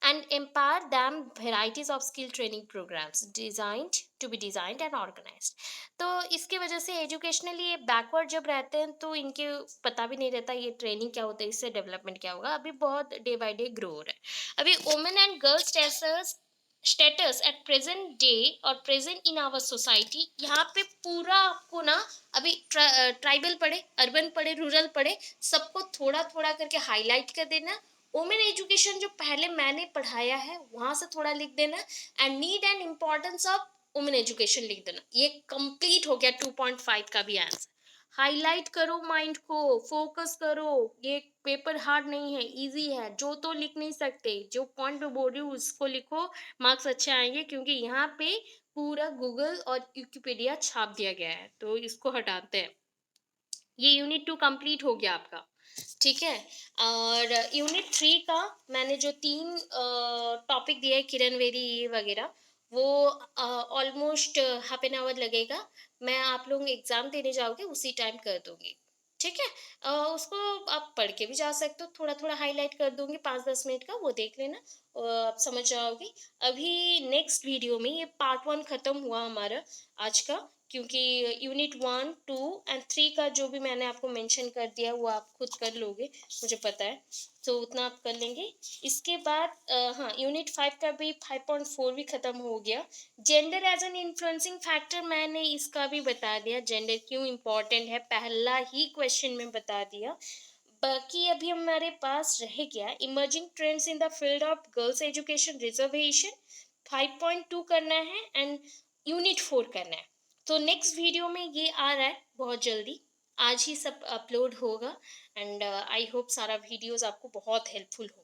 and empower them varieties of skill training programs designed to be designed and organized। तो इसकी वजह से एजुकेशनली ये बैकवर्ड जब रहते हैं तो इनके पता भी नहीं रहता ये ट्रेनिंग क्या होता है, इससे डेवलपमेंट क्या होगा। अभी बहुत डे बाय डे ग्रो हो रहा है। अभी women and girls status at present day और प्रेजेंट इन आवर सोसाइटी, यहाँ पे पूरा आपको ना अभी ट्राइबल पढ़े, अर्बन पढ़े, रूरल पढ़े, सबको थोड़ा थोड़ा करके हाईलाइट कर देना। वुमेन एजुकेशन जो पहले मैंने पढ़ाया है वहां से थोड़ा लिख देना, and need and importance of women education लिख देना। ये कंप्लीट हो गया 2.5 का भी आंसर। हाईलाइट करो माइंड को, फोकस करो। ये पेपर हार्ड नहीं है, इजी है। जो तो लिख नहीं सकते, जो पॉइंट में बोल रही हूँ उसको लिखो, मार्क्स अच्छे आएंगे, क्योंकि यहाँ पे पूरा गूगल और विकिपीडिया छाप दिया गया है, तो इसको हटाते हैं। ये यूनिट 2 कंप्लीट हो गया आपका, ठीक है। और यूनिट 3 का मैंने जो 3 टॉपिक दिया है, किरण वेदी ये वगैरह, वो ऑलमोस्ट हाफ एन आवर लगेगा। मैं आप लोग एग्जाम देने जाओगे उसी टाइम कर दूंगी, ठीक है। उसको आप पढ़ के भी जा सकते हो, थोड़ा थोड़ा हाईलाइट कर दूंगी 5-10 मिनट का, वो देख लेना, आप समझ जाओगे। अभी नेक्स्ट वीडियो में ये पार्ट 1 खत्म हुआ हमारा आज का, क्योंकि यूनिट 1, 2 एंड 3 का जो भी मैंने आपको मेंशन कर दिया वो आप खुद कर लोगे, मुझे पता है, तो उतना आप कर लेंगे। इसके बाद हाँ, यूनिट 5 का भी 5.4 भी खत्म हो गया। Gender as an influencing factor मैंने इसका भी बता दिया, जेंडर क्यों इम्पोर्टेंट है, पहला ही क्वेश्चन में बता दिया। बाकी अभी हमारे पास रह गया emerging trends in the field of girls education reservation, 5.2 करना है, एंड यूनिट 4 करना है। तो नेक्स्ट वीडियो में ये आ रहा है बहुत जल्दी, आज ही सब अपलोड होगा, एंड आई होप सारा वीडियोस आपको बहुत हेल्पफुल हो।